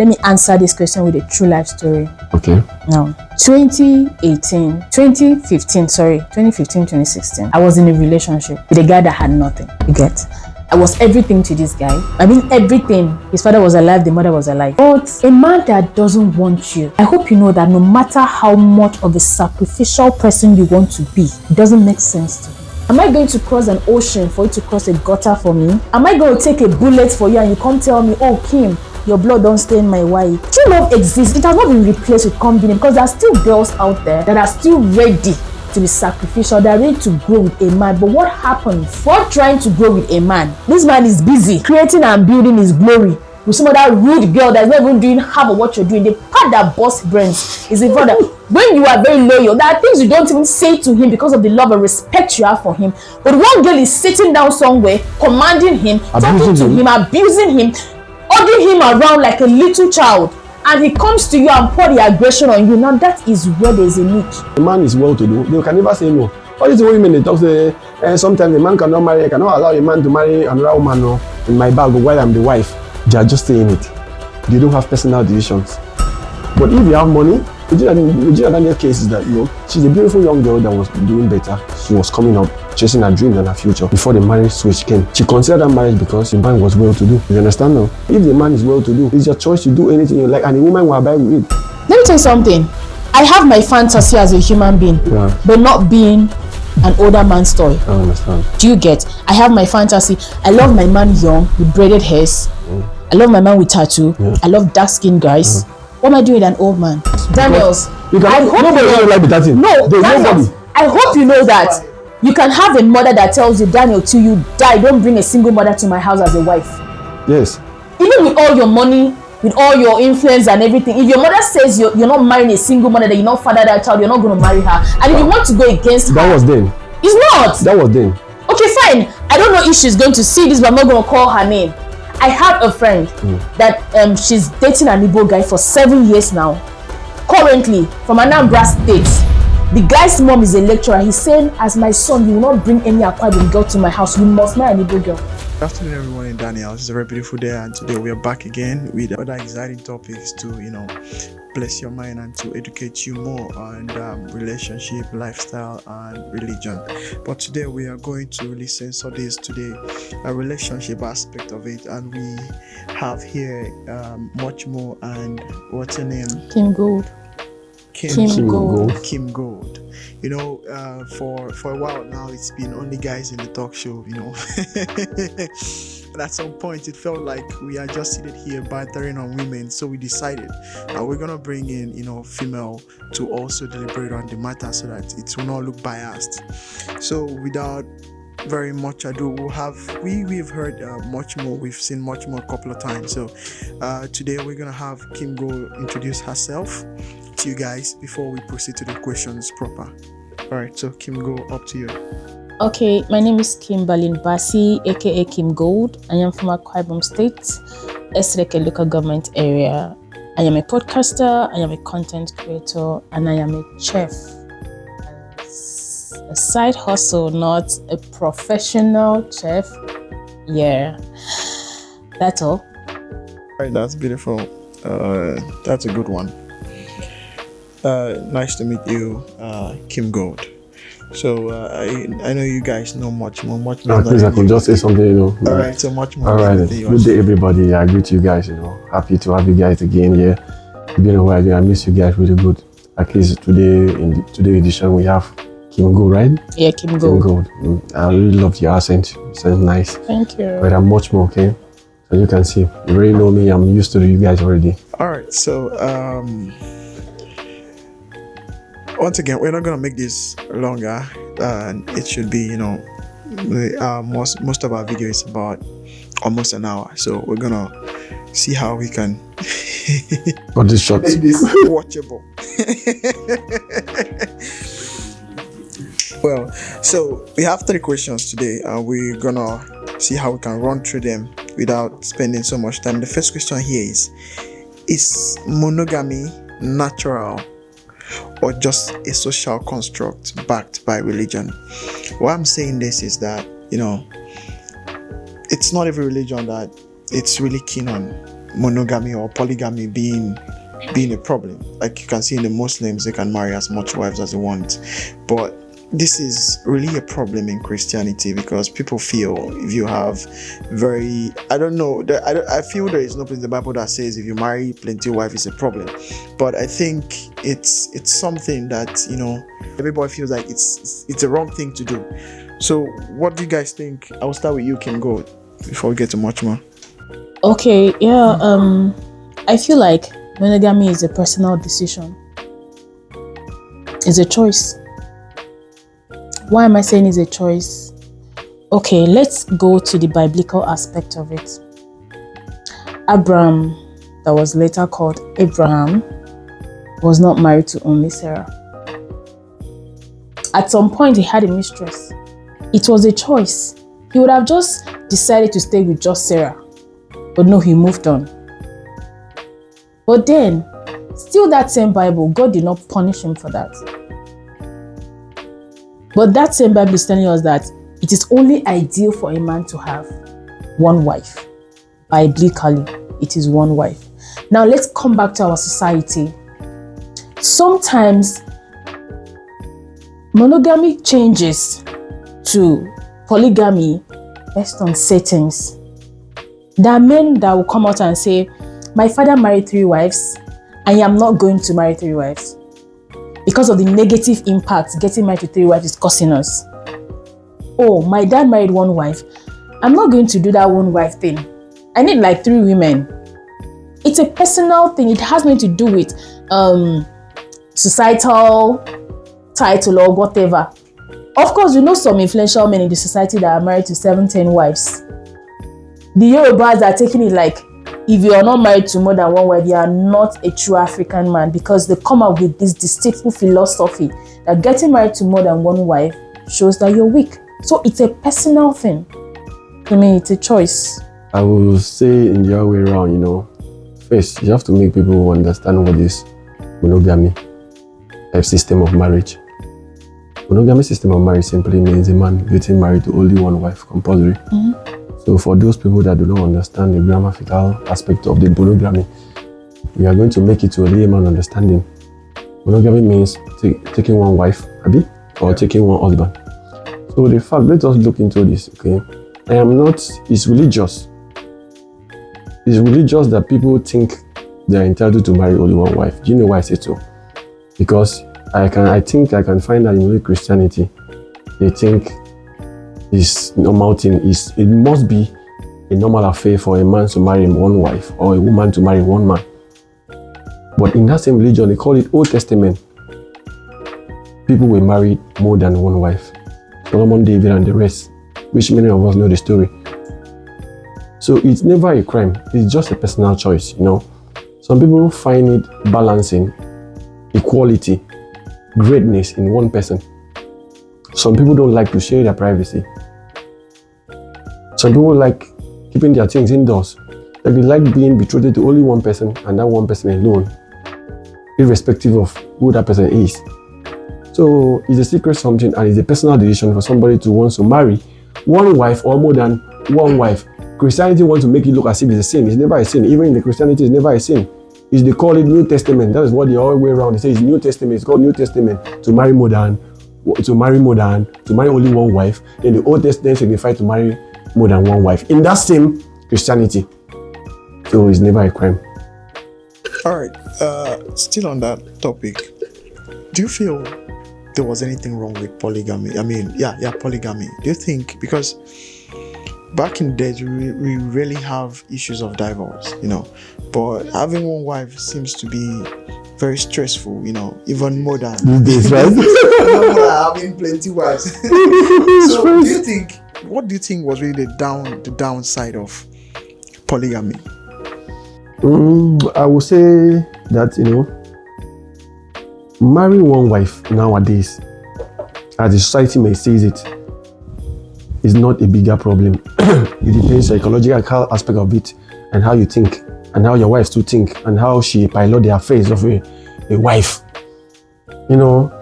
me answer this question with a true life story. Okay. Now, 2016, I was in a relationship with a guy that had nothing. You get? I was everything to this guy. I mean, everything. His father was alive, the mother was alive. But a man that doesn't want you, I hope you know that no matter how much of a sacrificial person you want to be, it doesn't make sense to him. Am I going to cross an ocean for you to cross a gutter for me? Am I going to take a bullet for you and you come tell me, oh, Kim, your blood don't stain my wife? True love exists. It has not been replaced with convenience, because there are still girls out there that are still ready to be sacrificial. They're ready to grow with a man. But what happens while trying to grow with a man? This man is busy creating and building his glory with some other rude girl that's not even doing half of what you're doing. The part that busts brains is the fact that when you are very loyal, there are things you don't even say to him because of the love and respect you have for him. But one girl is sitting down somewhere, commanding him, talking to him, abusing him, ordering him around like a little child. And he comes to you and pour the aggression on you. Now that is where there's a leak. The man is well to do. They can never say no. All these women, they talk say, sometimes the man cannot marry. I cannot allow a man to marry another woman in my bag while I'm the wife. They are just saying it. They don't have personal decisions. But if you have money, Regina Daniel's case is that, she's a beautiful young girl that was doing better. She was coming up, chasing her dreams and her future before the marriage switch came. She considered that marriage because the man was well to do. You understand now? If the man is well to do, it's your choice to do anything you like, and the woman will abide with it. Let me tell you something. I have my fantasy as a human being, but not being an older man's toy. I understand. Do you get? I have my fantasy. I love my man young with braided hairs. I love my man with tattoo. I love dark-skinned guys. What am I doing with an old man? Daniels, I hope you know that you can have a mother that tells you, Daniel, till you die, don't bring a single mother to my house as a wife. Yes. Even with all your money, with all your influence and everything, if your mother says you're not marrying a single mother, that you're not father that child, you're not going to marry her. And if you want to go against her, that was then. It's not. That was then. Okay, fine. I don't know if she's going to see this, but I'm not going to call her name. I have a friend that she's dating an Igbo guy for 7 years now. Currently, from Anambra State. The guy's mom is a lecturer. He's saying, as my son, you will not bring any Akwa Ibom girl to my house. You must marry an Igbo girl. Good afternoon, everyone in Daniel. It's a very beautiful day, and today we are back again with other exciting topics to, bless your mind and to educate you more on relationship, lifestyle, and religion. But today we are going to really censor this today, a relationship aspect of it, and we have here much more. And what's her name? Kim Gold. Kim Gold. For a while now, it's been only guys in the talk show, And at some point, it felt like we are just seated here battering on women. So we decided we're going to bring in, female to also deliberate on the matter so that it will not look biased. So without very much ado, we've heard much more. We've seen much more a couple of times. So today we're going to have Kim Go introduce herself to you guys before we proceed to the questions proper. All right, so Kim Go, up to you. Okay, my name is Kimberly Basi, aka Kim Gold. I am from Akwa Ibom State, Esreke local government area. I am a podcaster, I am a content creator, and I am a chef. A side hustle, not a professional chef. Yeah, that's all. All right, that's beautiful. That's a good one. Nice to meet you, Kim Gold. So I know you guys know much more. Please, I could just say something, All right, so much more. All right, good day, everybody. I greet you guys. Happy to have you guys again here. It's been a while. I miss you guys really good. At least today in today's edition we have Kim Gold, right? Yeah, Kim Gold. I really loved your accent. It sounds nice. Thank you. But I'm much more, okay? So you can see, you already know me. I'm used to you guys already. All right, so once again, we're not gonna make this longer. It should be, most of our video is about almost an hour. So we're gonna see how we can got this short. make this watchable. Well, so we have 3 questions today, and we're gonna see how we can run through them without spending so much time. The first question here is monogamy natural or just a social construct backed by religion? Why I'm saying this is that, it's not every religion that it's really keen on monogamy or polygamy being a problem. Like you can see in the Muslims, they can marry as much wives as they want, but this is really a problem in Christianity because people feel if you have I feel there is no place in the Bible that says if you marry plenty of wives is a problem, but I think it's something that, you know, everybody feels like it's a wrong thing to do. So what do you guys think? I'll start with you, Kim, go before we get to much more. Okay, yeah, I feel like monogamy is a personal decision. It's a choice. Why am I saying it's a choice? Okay, let's go to the biblical aspect of it. Abraham, that was later called Abraham, was not married to only Sarah. At some point, he had a mistress. It was a choice. He would have just decided to stay with just Sarah. But no, he moved on. But then, still that same Bible, God did not punish him for that. But that same Bible is telling us that it is only ideal for a man to have one wife. Biblically, it is one wife. Now let's come back to our society. Sometimes monogamy changes to polygamy based on settings. There are men that will come out and say, my father married 3 wives, and I am not going to marry 3 wives. Because of the negative impact getting married to 3 wives is causing us. Oh, my dad married 1 wife. I'm not going to do that 1 wife thing. I need like 3 women. It's a personal thing. It has nothing to do with societal title or whatever. Of course, you know some influential men in the society that are married to 7, 10 wives. The Yorubas are taking it like, if you are not married to more than 1 wife, you are not a true African man, because they come up with this deceitful philosophy that getting married to more than 1 wife shows that you're weak. So it's a personal thing. To me, it's a choice. I will say in the other way around, you know, first, you have to make people understand what is monogamy, type system of marriage. Monogamy system of marriage simply means a man getting married to only 1 wife, compulsory. Mm-hmm. So for those people that do not understand the grammatical aspect of the monogamy, we are going to make it to a layman understanding. Monogamy means taking 1 wife, or taking 1 husband. So the fact, let us look into this, okay? It's religious. It's religious that people think they are entitled to marry only 1 wife. Do you know why I say so? Because I think I can find that in Christianity, they think this normal thing it must be a normal affair for a man to marry 1 wife or a woman to marry 1 man. But in that same religion, they call it Old Testament. People were married more than 1 wife. Solomon, David, and the rest, which many of us know the story. So it's never a crime. It's just a personal choice, you know. Some people find it balancing equality, greatness in 1 person. Some people don't like to share their privacy. Some people like keeping their things indoors. Like they like being betrothed to only 1 person and that 1 person alone, irrespective of who that person is. So it's a secret something, and it's a personal decision for somebody to want to marry 1 wife or more than 1 wife. Christianity wants to make it look as if it's a sin. It's never a sin. Even in the Christianity, it's never a sin. They call it New Testament. That is what they all way around. They say it's New Testament. It's called New Testament to marry only 1 wife. Then the Old Testament signifies to marry more than 1 wife in that same Christianity. So it's never a crime. All right. Still on that topic, do you feel there was anything wrong with polygamy? I mean, yeah, polygamy. Do you think, because back in the days we really have issues of divorce, you know, but having 1 wife seems to be very stressful, you know, even more than this, right? having plenty wives. So what do you think was really the downside of polygamy? I would say that, you know, marrying 1 wife nowadays, as the society may say it, is not a bigger problem. It depends on the psychological aspect of it, and how you think, and how your wife too think, and how she pilot the affairs of a wife. You know,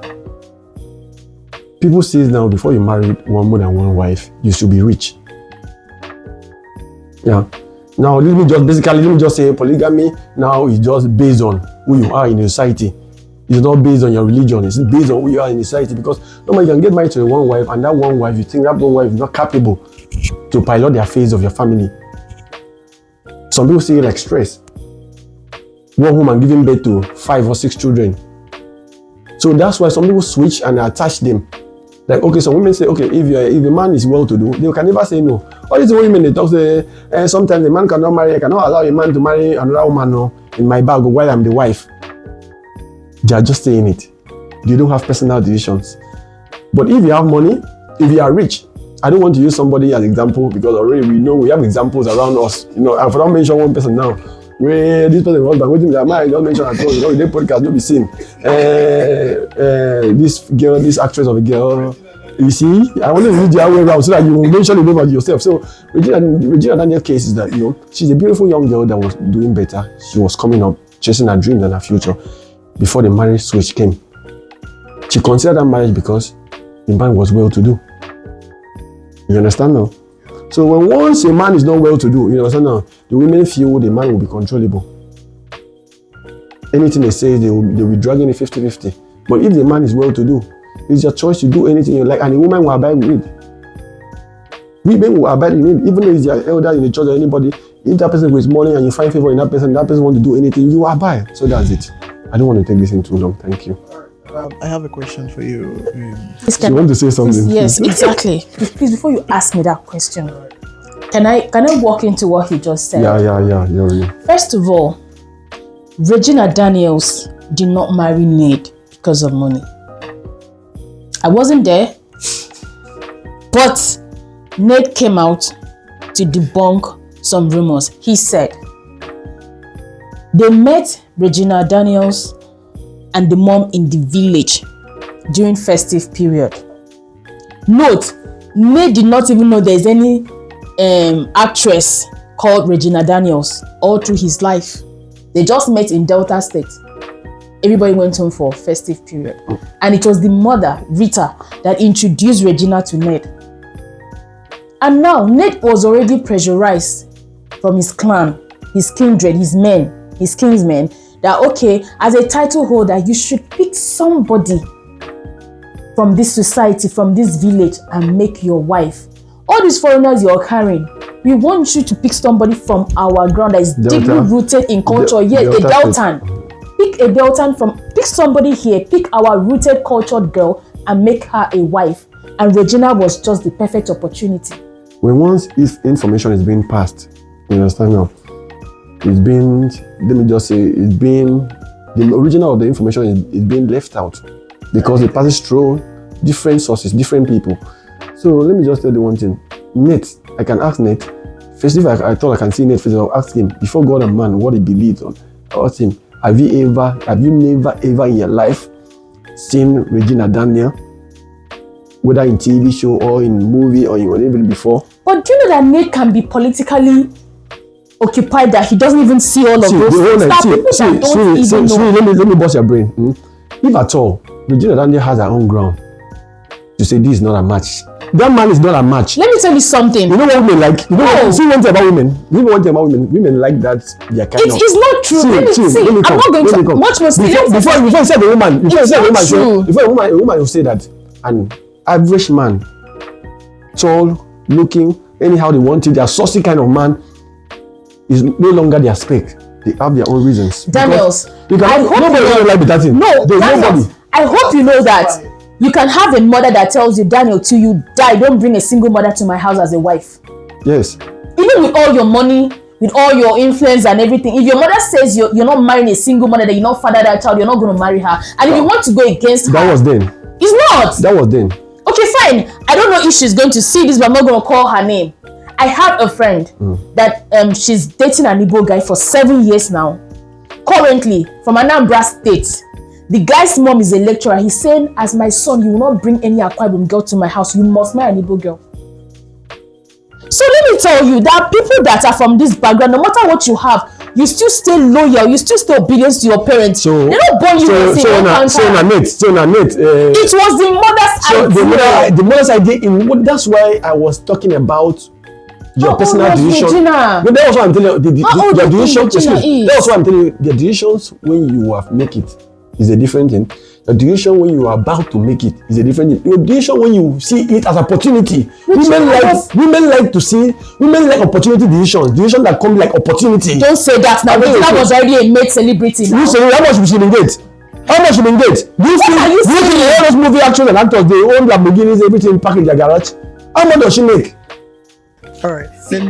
people say now, before you marry more than 1 wife, you should be rich. Yeah, Now, let me just say polygamy now is just based on who you are in the society. It's not based on your religion. It's based on who you are in the society. Because normally you can get married to one wife, and that one wife, you think that one wife is not capable to pilot the affairs of your family. Some people see it like stress. One woman giving birth to 5 or 6 children. So that's why some people switch and attach them. Like, okay, some women say, okay, if a man is well-to-do, they can never say no. All these women, they talk, say, sometimes a man cannot marry, I cannot allow a man to marry another woman in my bag while I'm the wife. They are just saying it. They don't have personal decisions. But if you have money, if you are rich, I don't want to use somebody as example because already we know we have examples around us. You know, if I don't mention one person now, where this person was waiting their mind, don't mention at all. You know, they podcast not be seen. This girl, this actress of a girl, you see, I want to read the way around so that you will mention the name of yourself. So Regina Daniel's case is that, you know, she's a beautiful young girl that was doing better. She was coming up, chasing her dreams and her future before the marriage switch came. She considered that marriage because the man was well-to-do. You understand now? So when once a man is not well-to-do, you understand now, the women feel the man will be controllable. Anything they say, they'll be dragging it 50-50. But if the man is well-to-do, it's your choice to do anything you like, and the woman will abide with it. Women will abide with it, even though it's your elder in the church or anybody. If that person with money and you find favor in that person want to do anything, you abide. So that's it. I don't want to take this in too long. Thank you. I have a question for you. You want to say something? Yes, exactly. Please, before you ask me that question, can I walk into what he just said? Yeah. First of all, Regina Daniels did not marry Ned because of money. I wasn't there, but Ned came out to debunk some rumors. He said they met Regina Daniels and the mom in the village during festive period. Note, Ned did not even know there's any actress called Regina Daniels all through his life. They just met in Delta State. Everybody went home for festive period. And it was the mother, Rita, that introduced Regina to Ned. And now, Ned was already pressurized from his clan, his kindred, his kinsmen, that okay, as a title holder, you should pick somebody from this society, from this village, and make your wife. All these foreigners you're carrying, we want you to pick somebody from our ground that is deeply rooted in culture. A Deltan. Pick somebody here, pick our rooted cultured girl and make her a wife. And Regina was just the perfect opportunity. When once this information is being passed, you understand now, it's been, let me just say, it's been, the original of the information is being left out because it passes through different sources, different people. So let me just tell you one thing. Nate, I can ask Nate. First, if I thought I can see Nate, first I'll ask him, before God and man, what he believes on. I'll ask him, have you never ever in your life seen Regina Daniel, whether in TV show or in movie or in whatever before? But do you know that Nate can be politically occupied, that he doesn't even see all of those things? Let me bust your brain. If at all, Regina Daniel has her own ground to say this is not a match. That man is not a match. Let me tell you something. You know what women like? You know see one thing about women. Women like that. It's not true. I'm not going to much more. Before you say the woman, before a woman will say that an average man, tall, looking, anyhow they want it, their saucy kind of man is no longer their spec. They have their own reasons. Daniels, nobody like that thing. No, Daniels, I hope you know that. You can have a mother that tells you, Daniel, till you die, don't bring a single mother to my house as a wife. Yes. Even with all your money, with all your influence and everything, if your mother says you're not marrying a single mother, that you're not father that child, you're not going to marry her. And if you want to go against her... That was then. It's not. That was then. Okay, fine. I don't know if she's going to see this, but I'm not going to call her name. I have a friend that she's dating an Igbo guy for 7 years now. Currently, from Anambra State. The guy's mom is a lecturer. He's saying, as my son, you will not bring any Akwa Ibom girl to my house. You must marry an Igbo girl. So let me tell you that people that are from this background, no matter what you have, you still stay loyal, you still stay obedient to your parents. So, they don't born you in it was the mother's idea. The mother's idea, that's why I was talking about your personal decision. Regina? No, that was what I'm telling you. Your decision. That was what I'm telling you. The decisions when you have make it is a different thing. The decision when you are about to make it is a different thing. Your decision when you see it as opportunity. Women like opportunity decisions that come like opportunity. Don't say that now. Regina was already a made celebrity. You say how much she been get? How much you been get? You think all those movie actors and actors they own Lamborghinis, everything packed in their garage? How much does she make? All right, let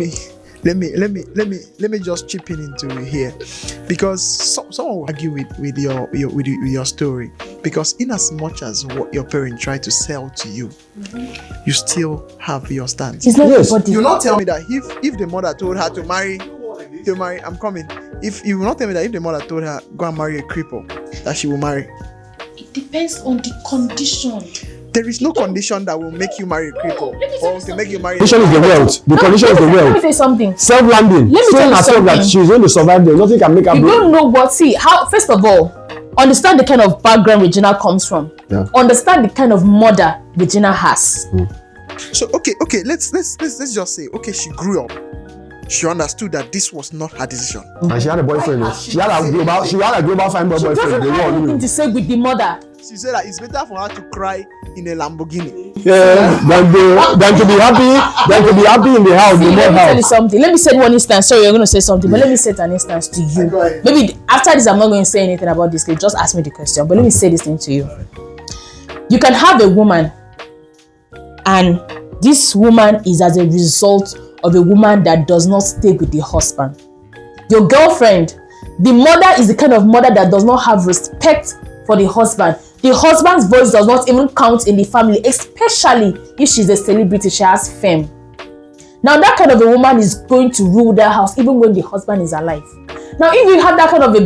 me just chip in into here, because someone will argue with your story, because in as much as what your parents try to sell to you, you still have your stance. It's not yes. You not tell me that if the mother told her to marry, I'm coming. If you will not tell me that if the mother told her go and marry a cripple, that she will marry. It depends on the condition. There is no condition that will make you marry a cripple or to make you marry. The condition is the wealth. The condition is the wealth. Let me say something. Self-landing. Let me tell you something. That she's going to survive there. Nothing can make her. You don't know what. See how. First of all, understand the kind of background Regina comes from. Yeah. Understand the kind of mother Regina has. So okay. Let's just say she grew up. She understood that this was not her decision. And she had a boyfriend. She had a global fine boyfriend. She doesn't have anything to say with the mother. She said that it's better for her to cry in a Lamborghini. Yeah, than to be happy in the house. See, let me tell you something. Let me say one instance. Sorry, you're going to say something, but let me set an instance to you. Maybe after this, I'm not going to say anything about this case. Just ask me the question. But let me say this thing to you. You can have a woman, and this woman is as a result of a woman that does not stay with the husband. Your girlfriend, the mother is the kind of mother that does not have respect for the husband. The husband's voice does not even count in the family, especially if she's a celebrity, she has fame. Now that kind of a woman is going to rule their house even when the husband is alive. Now if you have that kind of a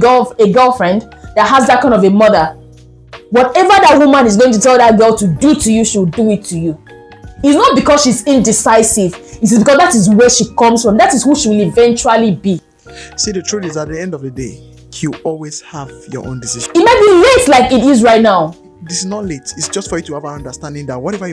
girlfriend that has that kind of a mother, whatever that woman is going to tell that girl to do to you, she will do it to you. It's not because she's indecisive, it's because that is where she comes from. That is who she will eventually be. See, the truth is, at the end of the day, you always have your own decision. It might be late like it is right now. This is not late. It's just for you to have an understanding that whatever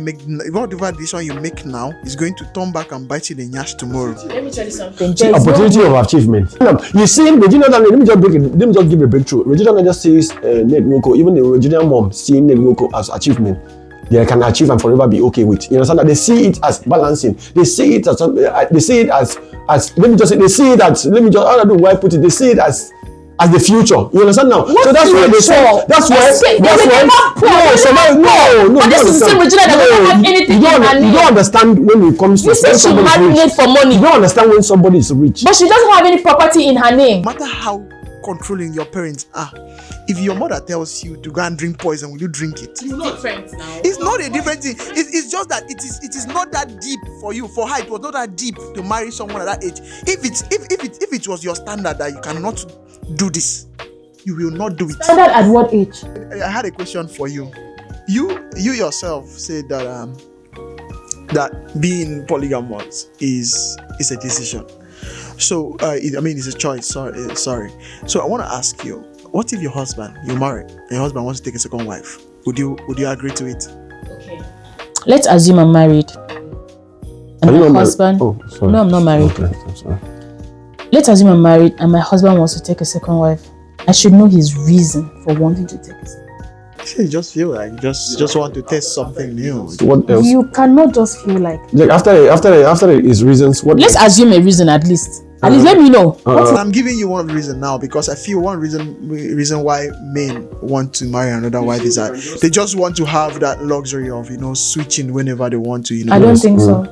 decision you make now is going to turn back and bite you in the nyash tomorrow. Let me tell you something. Opportunity of achievement. You see, Regina, let me just give a breakthrough. Regina just says Ned Nwoko, even the Regina mom seeing Ned Nwoko as achievement. They can achieve and forever be okay with. You understand that they see it as balancing. They see it as let me just say, they see it as, let me just, I don't know why I put it, they see it as the future. You understand now? What so that's why they say, you don't understand when it comes to she married for money. You don't understand when somebody is rich. But she doesn't have any property in her name. No matter how controlling your parents are, if your mother tells you to go and drink poison, will you drink it? It's different now. It's not a different thing. It's just that it is not that deep for you. For her, it was not that deep to marry someone at that age. If it was your standard that you cannot do this, you will not do it. Standard at what age? I had a question for you. You yourself said that that being polygamous is a decision. So it's a choice. Sorry. So I want to ask you, what if you're married, and your husband wants to take a second wife? Would you agree to it? Okay. Let's assume I'm married. And my husband. Oh, sorry. No, I'm not married. Okay, I'm sorry. Let's assume I'm married and my husband wants to take a second wife. I should know his reason for wanting to take a second. You just feel like just want to test something new. So what else? You cannot just feel like after his reasons. What? Let's assume a reason at least. At least let me know. I'm giving you one of the reasons now, because I feel one reason why men want to marry another wife is that they just want to have that luxury of switching whenever they want to. I don't think so.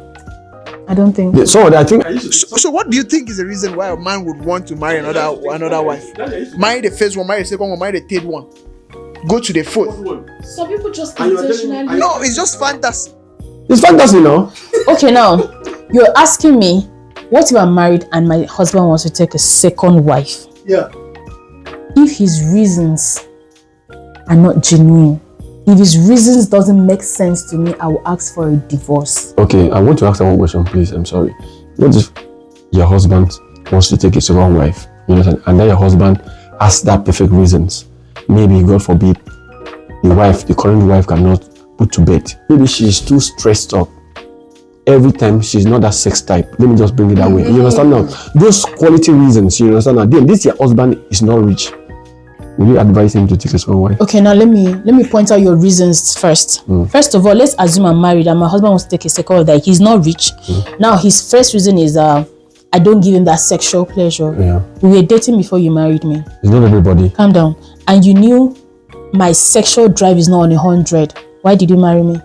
I don't think. Yeah, so I think. So what do you think is the reason why a man would want to marry another wife? Marry the first one, marry the second one, marry the third one. Go to the fourth. Some people just intentionally. No, it's just fantasy. It's fantasy, no? Okay, now you're asking me, what if I'm married and my husband wants to take a second wife? Yeah. If his reasons are not genuine, if his reasons doesn't make sense to me, I will ask for a divorce. Okay, I want to ask one question, please. I'm sorry. What if your husband wants to take a second wife? You understand? And then your husband has that perfect reasons. Maybe, God forbid, the current wife cannot put to bed. Maybe she's too stressed up every time she's not that sex type. Let me just bring it that way. You understand now? Those quality reasons, you understand now? Then this your husband is not rich. Will you advise him to take his own wife? Okay, now let me point out your reasons first. First of all, let's assume I'm married and my husband wants to take a second wife, that he's not rich. Now his first reason is I don't give him that sexual pleasure. Yeah. We were dating before you married me. It's not everybody. Calm down. And you knew my sexual drive is not on 100. Why did you marry me?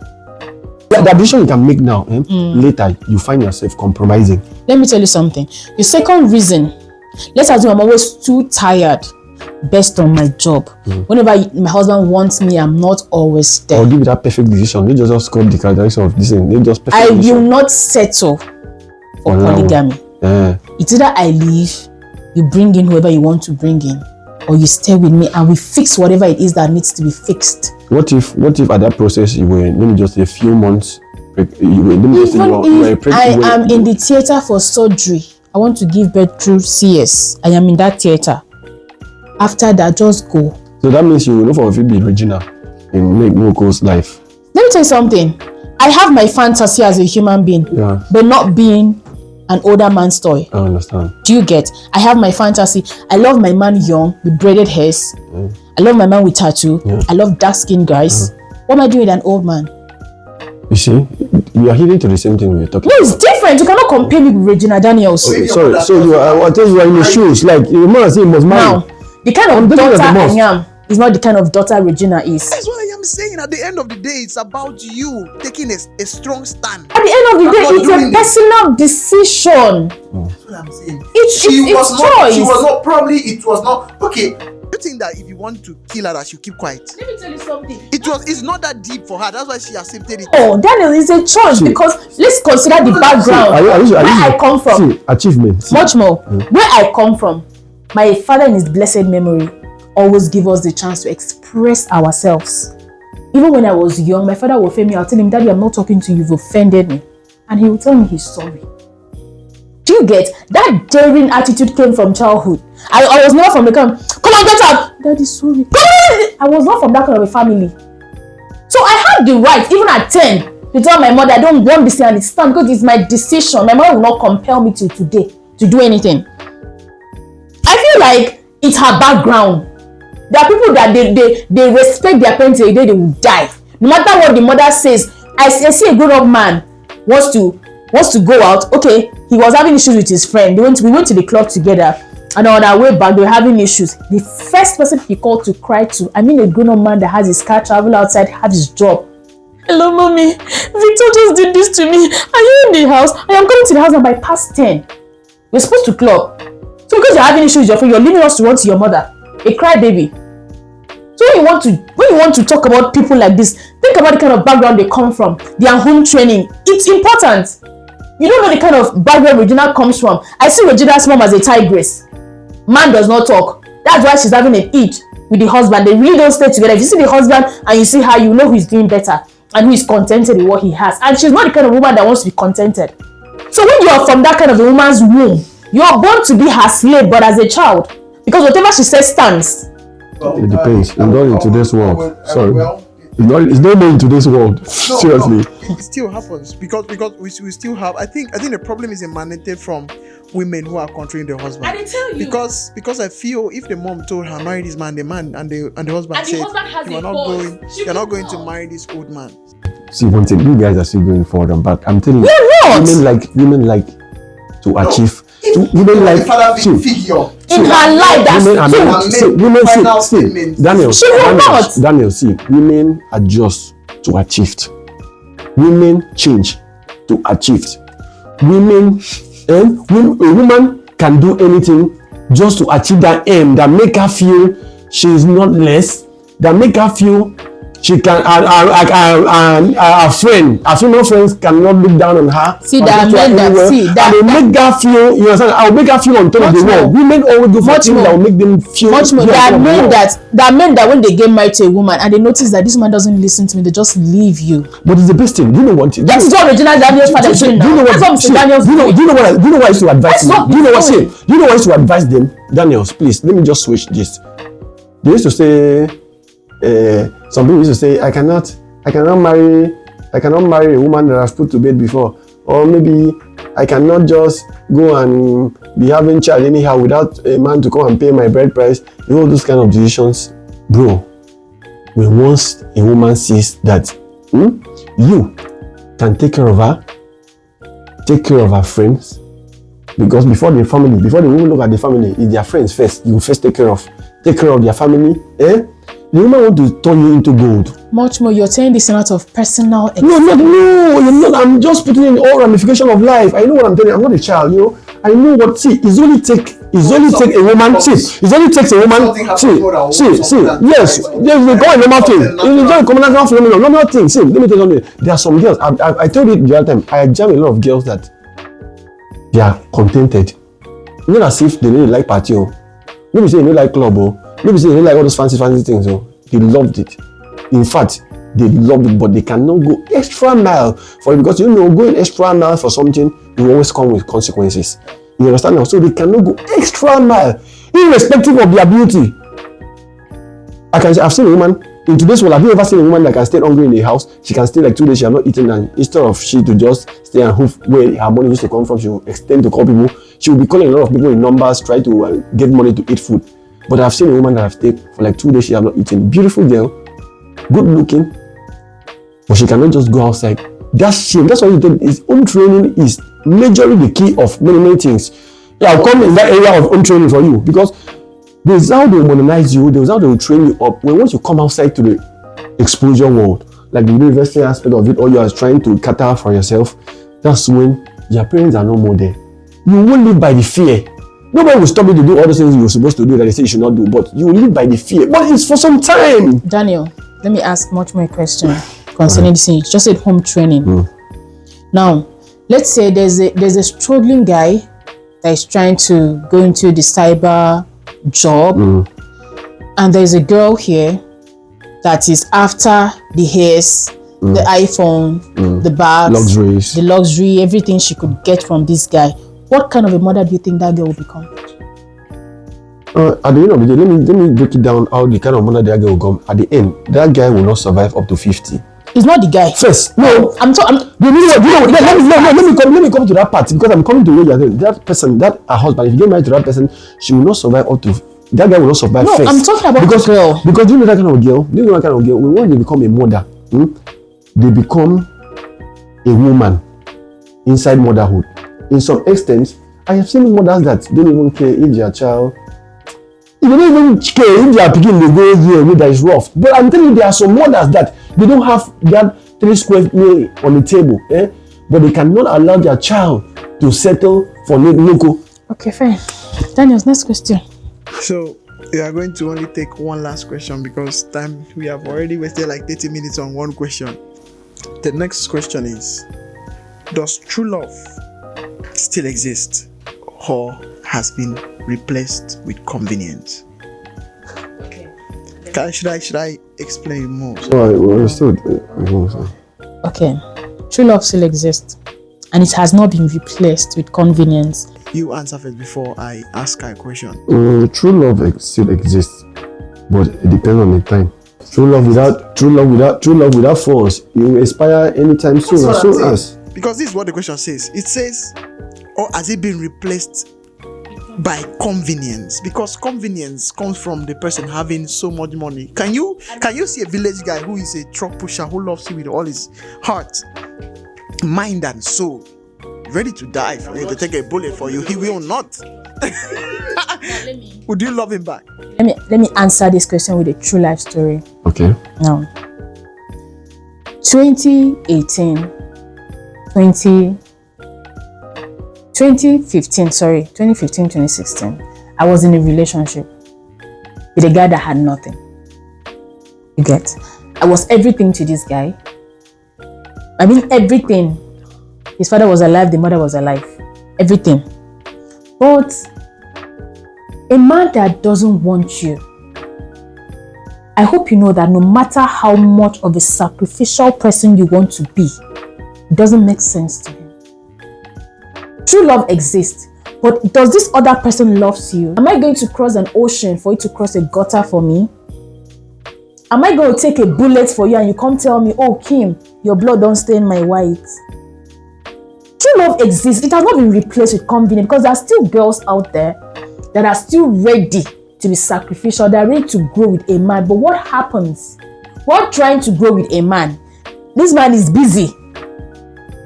Yeah, the decision you can make now, later you find yourself compromising. Let me tell you something. Your second reason, let's assume I'm always too tired based on my job. Whenever my husband wants me, I'm not always there. Or give it that perfect decision. They just call the characteristics of this thing. They just perfect I decision. will not settle for polygamy. It's either I leave, you bring in whoever you want to bring in, or you stay with me and we fix whatever it is that needs to be fixed. What if at that process you were, let me just say a few months, Even if I am in the theater for surgery, I want to give birth through CS, I am in that theater. After that, just go. So that means you will know for a be Regina in Moko's life. Let me tell you something. I have my fantasy as a human being, but not being an older man's toy. I understand. Do you get? I have my fantasy. I love my man young with braided hairs. I love my man with tattoo. I love dark-skinned guys. What am I doing with an old man? You see, we are heading to the same thing we are talking No, it's about. different. You cannot compare me with Regina Daniels. Okay, sorry. So you are, I tell you are in the shoes. Like the man say he must marry. Now, the kind of daughter I am is not the kind of daughter Regina is. That's what I am saying. At the end of the day, it's about you taking a strong stand. At the end of the day, it's a personal decision. That's what I'm saying. It's choice. She was not, probably it was not. Okay. You think that if you want to kill her, that she'll keep quiet? Let me tell you something. It's not that deep for her. That's why she accepted it. Oh, Daniel, is a choice because let's consider the background. Where I come from. See, achievement. Much more. Where I come from, my father in his blessed memory always give us the chance to express ourselves. Even when I was young, my father will offend me. I'll tell him, Daddy, I'm not talking to you. You've offended me. And he will tell me he's sorry. Do you get? That daring attitude came from childhood. I was never from the kind, come on, get up. Daddy, sorry. I was not from that kind of a family. So I had the right, even at 10, to tell my mother, I don't want this thing and it's time because it's my decision. My mother will not compel me till today to do anything. I feel like it's her background. There are people that they respect their parents till the day they will die. No matter what the mother says, I see a grown-up man wants to go out. Okay, he was having issues with his friend. We went to the club together, and on our way back, they were having issues. The first person he called to cry to, I mean a grown-up man that has his car, travel outside, have his job. Hello, mommy. Victor just did this to me. Are you in the house? I am coming to the house now by past 10. We're supposed to club. So because you're having issues with your friend, you're leaving us to run to your mother. A crybaby. So when you want to talk about people like this, think about the kind of background they come from, their home training. It's important. You don't know the kind of background Regina comes from. I see Regina's mom as a tigress. Man does not talk. That's why she's having an eat with the husband. They really don't stay together. If you see the husband and you see her, you know who is doing better and who is contented with what he has. And she's not the kind of woman that wants to be contented. So when you are from that kind of a woman's womb, you are born to be her slave, but as a child. Because whatever she says stands. It depends. It's not in today's world. Sorry. It's not in today's world. Seriously. It still happens because we still have. I think the problem is emanated from women who are controlling their husband. I tell you. Because I feel if the mom told her marry this man, the husband said you're not going to marry this old man. See, one thing, you guys are still going forward and back. I'm telling you, women like to achieve. Women like figure in her life. That's women. Daniel, see, women adjust to achieve. Women change to achieve. A woman can do anything just to achieve that aim that make her feel she is not less, that make her feel she can, her female friends cannot look down on her. See that men that will make her feel, you understand? I will make her feel on top of the world. Women always go for things that will make them feel much more. There are men that when they get married to a woman and they notice that this man doesn't listen to me, they just leave you. But it's the best thing. You know what? That is what Regina Daniel's father is doing now. Do you know what I used to advise them? Do you know what I used to advise them? Daniels, please, let me just switch this. They used to say, some people used to say, I cannot marry a woman that I've put to bed before. or maybe I cannot just go and be having child anyhow without a man to come and pay my bride price. All those kind of decisions, bro. When once a woman sees that you can take care of her, take care of her friends, because before the woman look at the family, it's their friends first. You first take care of their family. The woman want to turn you into gold. Much more, you're saying this out of personal experience. No, you're not. I'm just putting in all ramification of life. I know what I'm telling you. I'm not a child, you know. I know what. See, it's only take a woman. See, it only takes a woman. See. Yes, they call it normal thing. It's just a common phenomenon. Normal thing. See, let me tell you something. There are some girls. I told you the other time. I jam a lot of girls that they are contented. Not as if they really like party. Maybe say they don't like club. Maybe say they don't like all those fancy things. They loved it. In fact, they love it, but they cannot go extra mile for it, because going extra mile for something will always come with consequences. You understand now? So they cannot go extra mile, irrespective of their beauty. I've seen a woman in today's world. Have you ever seen a woman that can stay hungry in a house? She can stay like 2 days, she has not eaten, and instead of she to just stay and hoof where her money used to come from, she will extend to call people. She will be calling a lot of people in numbers, try to get money to eat food. But I've seen a woman that have stayed for like 2 days, she has not eaten. Beautiful girl, good looking, but she cannot just go outside. That's shame. That's why is home training is majorly the key of many things. Yeah, I'll come in that area of home training for you, because there's how they modernize you, there's how they will train you up. Once you come outside to the exposure world, like the university aspect of it, or you are trying to cater for yourself, that's when your parents are no more there. You won't live by the fear. Nobody will stop you to do all the things you're supposed to do that they say you should not do, but you will live by the fear. But it's for some time. Daniel, let me ask much more question concerning this thing. You just said home training. Now, let's say there's a struggling guy that is trying to go into the cyber job, and there's a girl here that is after the hairs, the iPhone, the bags, the luxury, everything she could get from this guy. What kind of a mother do you think that girl will become? At the end of the day, let me break it down how the kind of mother that girl will come. At the end, that guy will not survive up to 50. It's not the guy. First, no. Let me come to that part, because I'm coming to where you're saying that person, that her husband, if you get married to that person, she will not survive up to. That guy will not survive first. No, I'm talking about the girl. Because do you know that kind of girl? When they become a mother, they become a woman inside motherhood. In some extent, I have seen mothers that don't even care if their child, they don't even care if they are picking the go here that is rough. But I'm telling you, there are some mothers that they don't have that 3 square meal on the table, but they cannot allow their child to settle for local. Okay, fine. Daniel's next question. So we are going to only take one last question, because time we have already wasted like 30 minutes on one question. The next question is, does true love still exist, or has been replaced with convenience? Okay. Should I explain more? Okay. True love still exists, and it has not been replaced with convenience. You answer first before I ask a question. True love still exists, but it depends on the time. True love without force, you will expire anytime soon. As soon as. Because this is what the question says. It says, or has it been replaced by convenience? Because convenience comes from the person having so much money. Can you see a village guy who is a truck pusher who loves you with all his heart, mind and soul, ready to die for you, to take a bullet for you? He will not. Would you love him back? Let me answer this question with a true life story. Okay. Now, 2015, 2016, I was in a relationship with a guy that had nothing. You get? I was everything to this guy. I mean, everything. His father was alive, the mother was alive. Everything. But a man that doesn't want you, I hope you know that no matter how much of a sacrificial person you want to be, it doesn't make sense to him. True love exists, but does this other person loves you? Am I going to cross an ocean for you to cross a gutter for me? Am I going to take a bullet for you and you come tell me, oh Kim, your blood don't stain my white? True true love exists. It has not been replaced with convenience, because there are still girls out there that are still ready to be sacrificial. They're ready to grow with a man. But what happens? While trying to grow with a man, this man is busy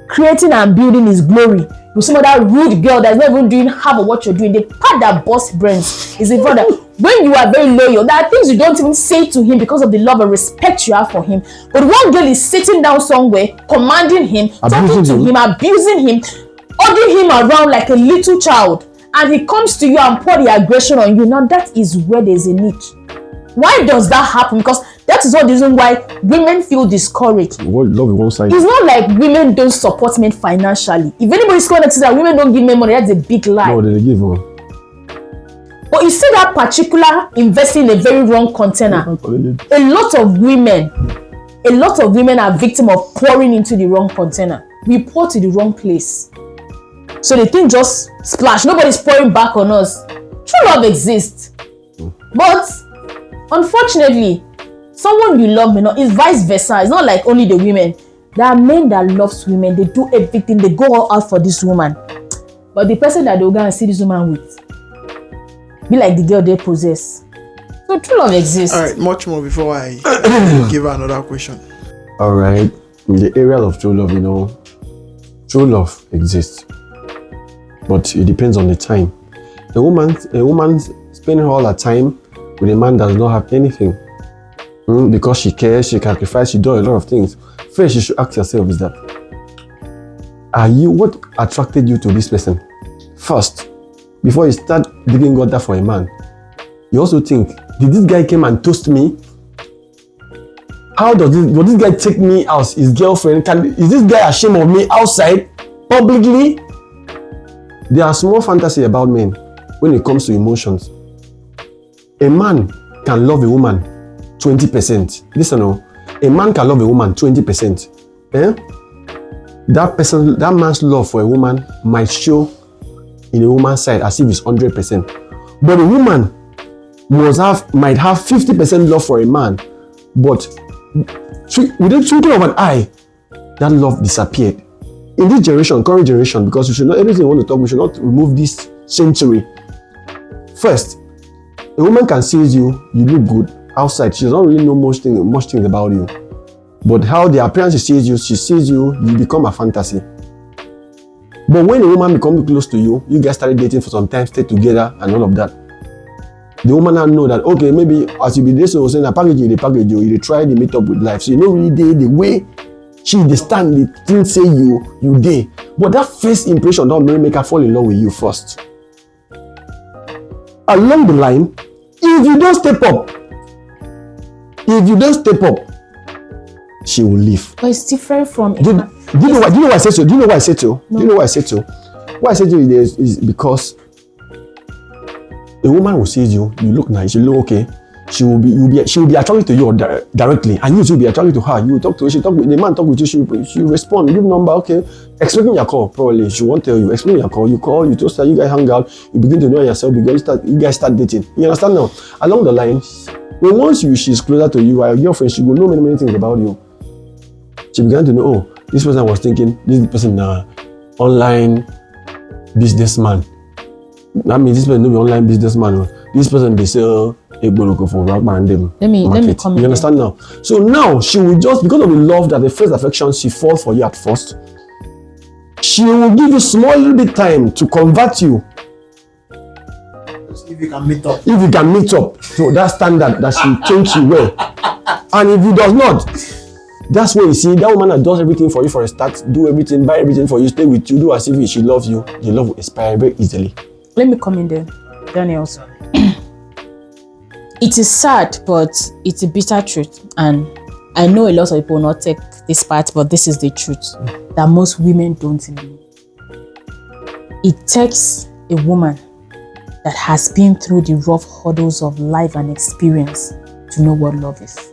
creating and building his glory with some other rude girl that's not even doing half of what you're doing. The part that busts brains is in front of when you are very loyal. There are things you don't even say to him because of the love and respect you have for him. But one girl is sitting down somewhere, commanding him, talking to him, abusing him, ordering him around like a little child, and he comes to you and pour the aggression on you. Now that is where there's a niche. Why does that happen? Because that is one reason why women feel discouraged. Love is one side. It's not like women don't support men financially. If anybody's going to say that women don't give men money, that's a big lie. No, they give one. But you see that particular investing in a very wrong container. A lot of women are victim of pouring into the wrong container. We pour to the wrong place. So the thing just splash. Nobody's pouring back on us. True love exists. But unfortunately, someone you love may not. It's vice versa. It's not like only the women. There are men that loves women. They do everything. They go all out for this woman. But the person that they'll go and see this woman with be like the girl they possess. So true love exists. All right, much more before I give her another question. All right, in the area of true love, true love exists, but it depends on the time. A woman spending all her time with a man does not have anything, because she cares, she sacrifices, she does a lot of things. First, you should ask yourself: is that what attracted you to this person? First, before you start digging God for a man, you also think, did this guy come and toast me? Will this guy take me as his girlfriend? Is this guy ashamed of me outside, publicly? There are small fantasy about men when it comes to emotions. A man can love a woman 20%. Listen, a man can love a woman 20%. That man's love for a woman might show in a woman's side as if it's 100%. But a woman might have 50% love for a man, but with a twinkle of an eye, that love disappeared. In this generation, current generation, because we should not, anything we want to talk, we should not remove this century. First, a woman can see you look good outside. She doesn't really know much things about you. But how the appearance she sees you, you become a fantasy. But when a woman becomes close to you, you guys started dating for some time, stay together and all of that. The woman now know that, okay, maybe as you be this or saying, package you try to meet up with life. So you don't really date the way she stand, the thing say you date. But that first impression don't make her fall in love with you first. Along the line, if you don't step up, she will leave. But it's different from do you know why I said so? What I said to you is because a woman will see you look nice, you look okay. She will be attracted to you directly, and you will be attracted to her. You talk to her, the man talk with you, she respond, give number, okay. Expecting your call, probably she won't tell you. Expecting your call, you toast her, you guys hang out, you begin to know yourself, you guys start dating. You understand now? Along the line, once she's closer to you, your girlfriend, she will know many things about you. She began to know, oh, this person was thinking, this person online businessman. That means this person no be online businessman. This person they sell Egboloko for rock band them. Let me comment. You understand now? So now she will just, because of the love that the first affection, she falls for you at first. She will give you small little bit time to convert you. If you can meet up. So that standard that she thinks you well. And if you does not, that's where you see that woman that does everything for you for a start, do everything, buy everything for you, stay with you, do as if she loves you. The love will expire very easily. Let me come in there, Daniels. It is sad, but it's a bitter truth. And I know a lot of people will not take this part, but this is the truth that most women don't know. It takes a woman that has been through the rough hurdles of life and experience to know what love is.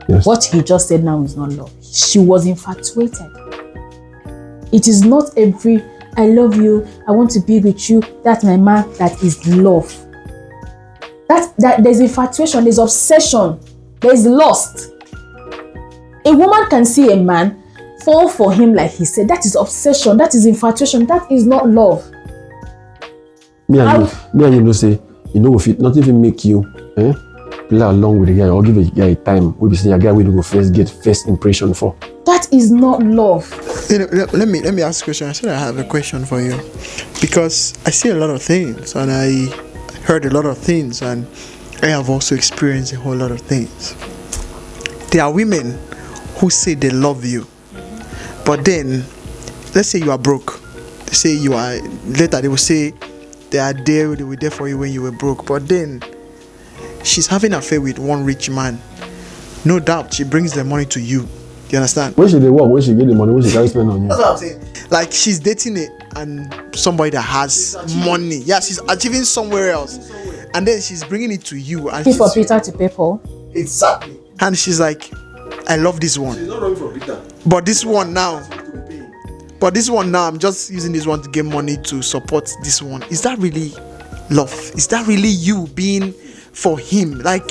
Yes. What he just said now is not love. She was infatuated. It is not every, I love you, I want to be with you, that's my man, that is love. That there's infatuation, there's obsession, there's lust. A woman can see a man, fall for him like he said, that is obsession, that is infatuation, that is not love. Me and you know say, if it not even make you play along with the guy or give a guy time, we be saying a guy we go get first impression for. That is not love. Let me ask a question. I said I have a question for you, because I see a lot of things and I heard a lot of things and I have also experienced a whole lot of things. There are women who say they love you, but then let's say you are broke. They say you are, later they will say they were there for you when you were broke, but then she's having an affair with one rich man. No doubt she brings the money to you. You understand? When she dey work, when she get the money, when she carry spend on you. That's what I'm saying. Like she's dating somebody that has money. Yeah, she's achieving somewhere else, and then she's bringing it to you. And For Peter to pay Paul. Exactly. And she's like, I love this one. She's not running for Peter. But this one now, I'm just using this one to get money to support this one. Is that really love? Is that really you being for him? Like,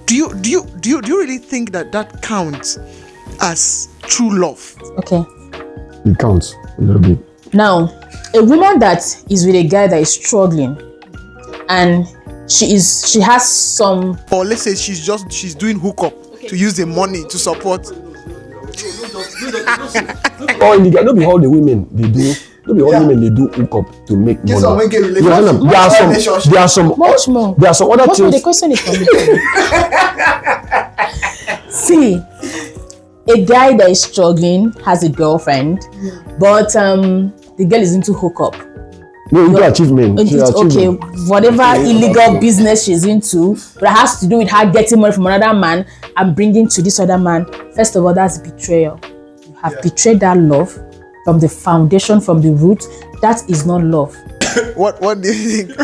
do you really think that counts as true love? Okay. It counts a little bit. Now, a woman that is with a guy that is struggling, and she has some, or let's say she's doing hookup to use the money to support. Oh, in the guy, not be all the women they do. Not be all women they do hookup to make money. There are some much more. There are some other things. The question is for me. See, a guy that is struggling has a girlfriend, but the girl is into hookup. No, into achievement. Okay, whatever illegal business she's into, but it has to do with her getting money from another man and bringing to this other man. First of all, that's betrayal. You have betrayed that love from the foundation, from the root. That is not love. What do you think?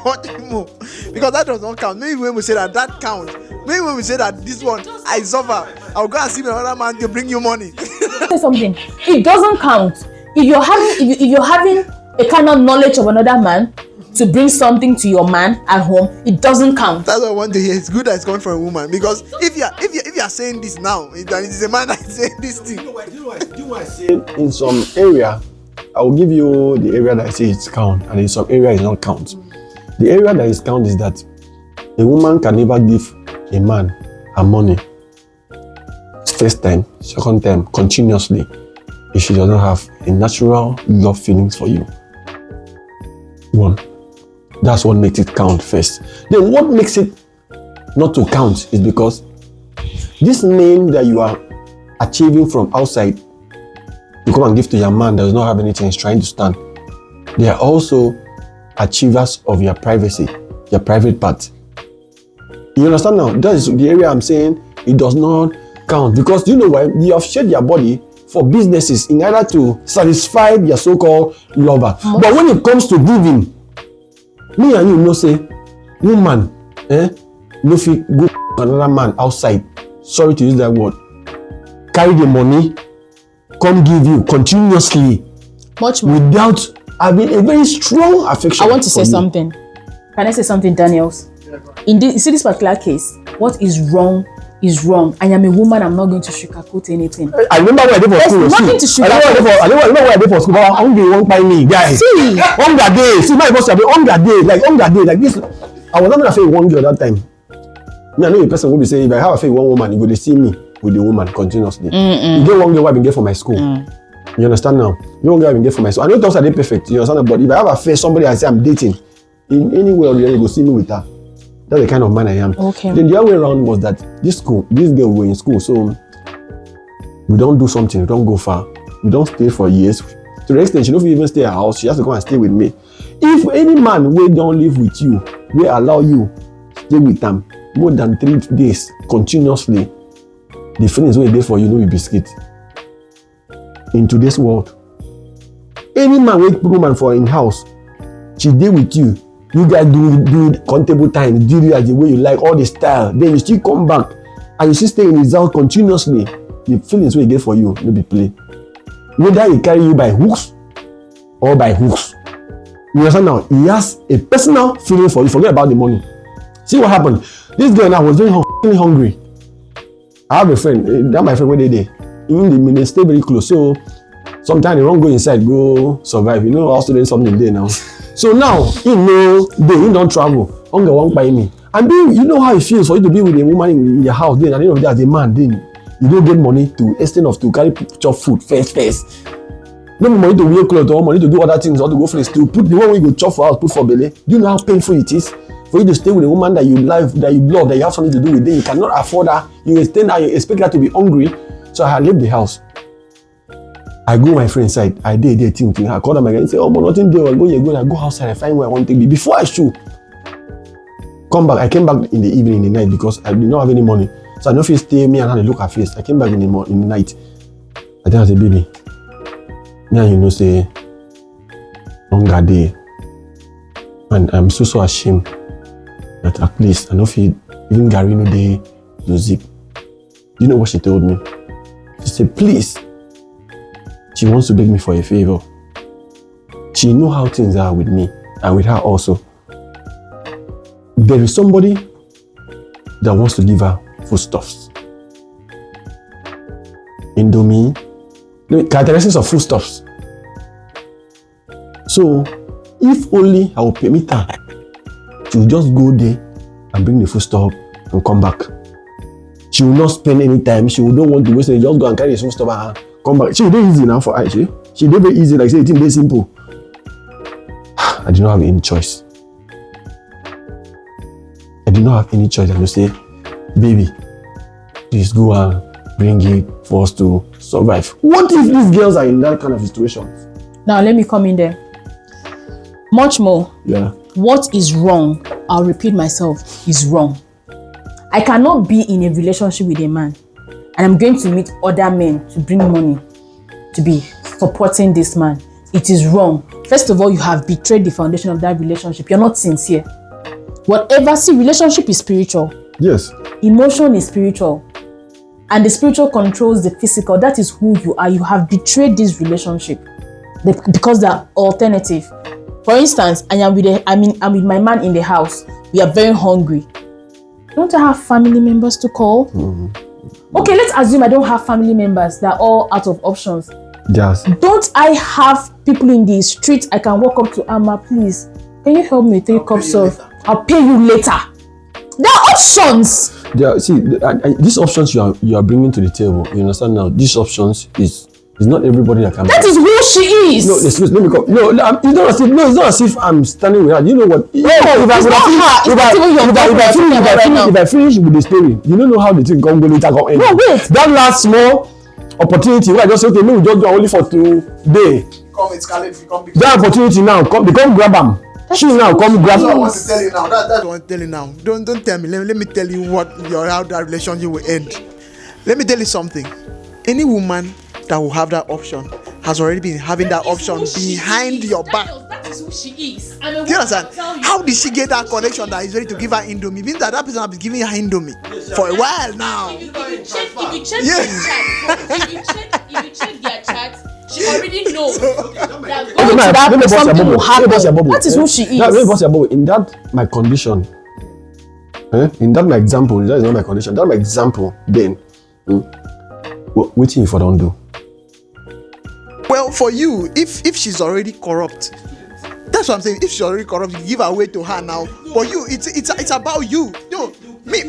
What do you move? Because that does not count. Maybe when we say that counts. Maybe when we say that this one I suffer, I'll go and see another man to bring you money. Say something. It doesn't count. If you're having a kind of knowledge of another man to bring something to your man at home, it doesn't count. That's what I want to hear. It's good that it's coming from a woman, because if you are saying this now, it is a man that is saying this thing. Do you know what I say? In some area, I will give you the area that I say it's count, and in some area it not count. The area that is count is that a woman can never give a man her money first time, second time, continuously, if she doesn't have a natural love feelings for you. One, that's what makes it count first. Then what makes it not to count is because this name that you are achieving from outside, you come and give to your man that does not have anything, is trying to stand. They are also achievers of your privacy, your private part. You understand now? That is the area I'm saying it does not count, because you know why? You have shared your body for businesses in order to satisfy your so-called lover. But when it comes to giving, me and you know say, woman, no fit go another man outside. Sorry to use that word. Carry the money, come give you continuously, much more, without having a very strong affection. I want to say something. Can I say something, Daniels? In this particular case, what is wrong is wrong. I am a woman. I'm not going to sugarcoat anything. I remember where I did for school. There's nothing to sugarcoat. I remember where I did for school. I don't want by me, guys. See, on that day, see my boss. On that day, like this. I was not afraid one girl that time. Me, I know the person will be saying, if I have affair with one woman, you go to see me with the woman continuously. You get one girl I've been get for my school. You understand now? You one girl I've been get for my school. I know those are perfect. You understand? But if I have affair, somebody I say I'm dating, in any way or the other, you go see me with her. That's the kind of man I am. Okay. Then the other way around was that this girl were in school, so we don't do something, we don't go far, we don't stay for years. To the extent she don't even stay at her house, she has to come and stay with me. If any man will don't live with you, will allow you stay with them more than 3 days continuously, the feelings will be for you, no be biscuit. In today's world, any man will put woman for in house, she stay with you. You guys do comfortable time, do it as the way you like, all the style. Then you still come back and you still stay in his house continuously. The feelings we get for you, no be play. Whether he carry you by hooks or by hooks. You understand now? He has a personal feeling for you. Forget about the money. See what happened? This girl now was very hungry. I have a friend, that my friend, where they they stay very close. So sometimes they won't go inside, go survive. You know, also there's something there now. So now, they don't travel. Hunger won't buy me. And then, you know how it feels for you to be with a woman in your house. Then at the end of the day, as a man, then you don't get money to extend of to carry chop food first. No money to wear clothes or money to do other things or to go for the to put the one way you go chop for house, put for belly. Do you know how painful it is for you to stay with a woman that you love, that you have something to do with? Then you cannot afford her. You extend her, you expect her to be hungry. So I leave the house. I go my friend's side. I did thing. I call them again and say, oh, but nothing there. I go outside. I find where I want to be. Before I shoot, come back. I came back in the evening, in the night, because I did not have any money. So I know if you stay me and had a look at face. I came back in the night. I tell her, say, baby, me and you know say hunger day. And I'm so ashamed that at least I know if you even Gary no day no zip. You know what she told me? She said, please. She wants to beg me for a favor. She knows how things are with me and with her also. There is somebody that wants to give her foodstuffs. Indomie, characteristics of foodstuffs. So, if only I will permit her, she will just go there and bring the foodstuff and come back. She will not spend any time. She will not want to waste it. Just go and carry the foodstuff and come back. She will do easy now for her. She did very easy, like say it's very simple. I did not have any choice. I did not have any choice. I just say, baby, please go and bring it for us to survive. What if these girls are in that kind of situation? Now let me come in there. Much more. Yeah. What is wrong, I'll repeat myself, is wrong. I cannot be in a relationship with a man and I'm going to meet other men to bring money to be supporting this man. It is wrong. First of all, you have betrayed the foundation of that relationship. You're not sincere. Whatever, see, relationship is spiritual. Yes. Emotion is spiritual. And the spiritual controls the physical. That is who you are. You have betrayed this relationship because they're alternative. For instance, I'm with my man in the house. We are very hungry. Don't I have family members to call? Mm-hmm. Okay, let's assume I don't have family members. They're all out of options. Yes. Don't I have people in the street I can walk up to? Amma, please, can you help me with 3 cups of? I'll pay you later. There are options. See, these options you are bringing to the table. You understand now? These options is not everybody that can. That is who she is. No, excuse me. Let me come. No, it's not as if I'm standing with her. You know what? If I finish with the story, you don't know how the thing come go later come end. No, wait. That last small opportunity where I just say, okay, maybe we just do only for today. Come, it's Caleb. Come. That opportunity now, come grab them. She now come grab That's what I them. want to tell you now. That's what I want to tell you now. Don't tell me. Let me tell you how that relationship will end. Let me tell you something. Any woman that will have that option has already been having that option behind your back. That is who she is. Do you understand? How did she get that connection that is ready to give her Indomie? Means that person has been giving her Indomie for a while now. If you check their chat, she already knows that going to that something will happen. That is who she is. Let me bust your bubble. In that my condition, in that my example, that is not my condition. That my example. Then, waiting for don't do. Well, for you, if she's already corrupt, that's what I'm saying. If she's already corrupt, you give away to her now. For you, it's about you. No, me.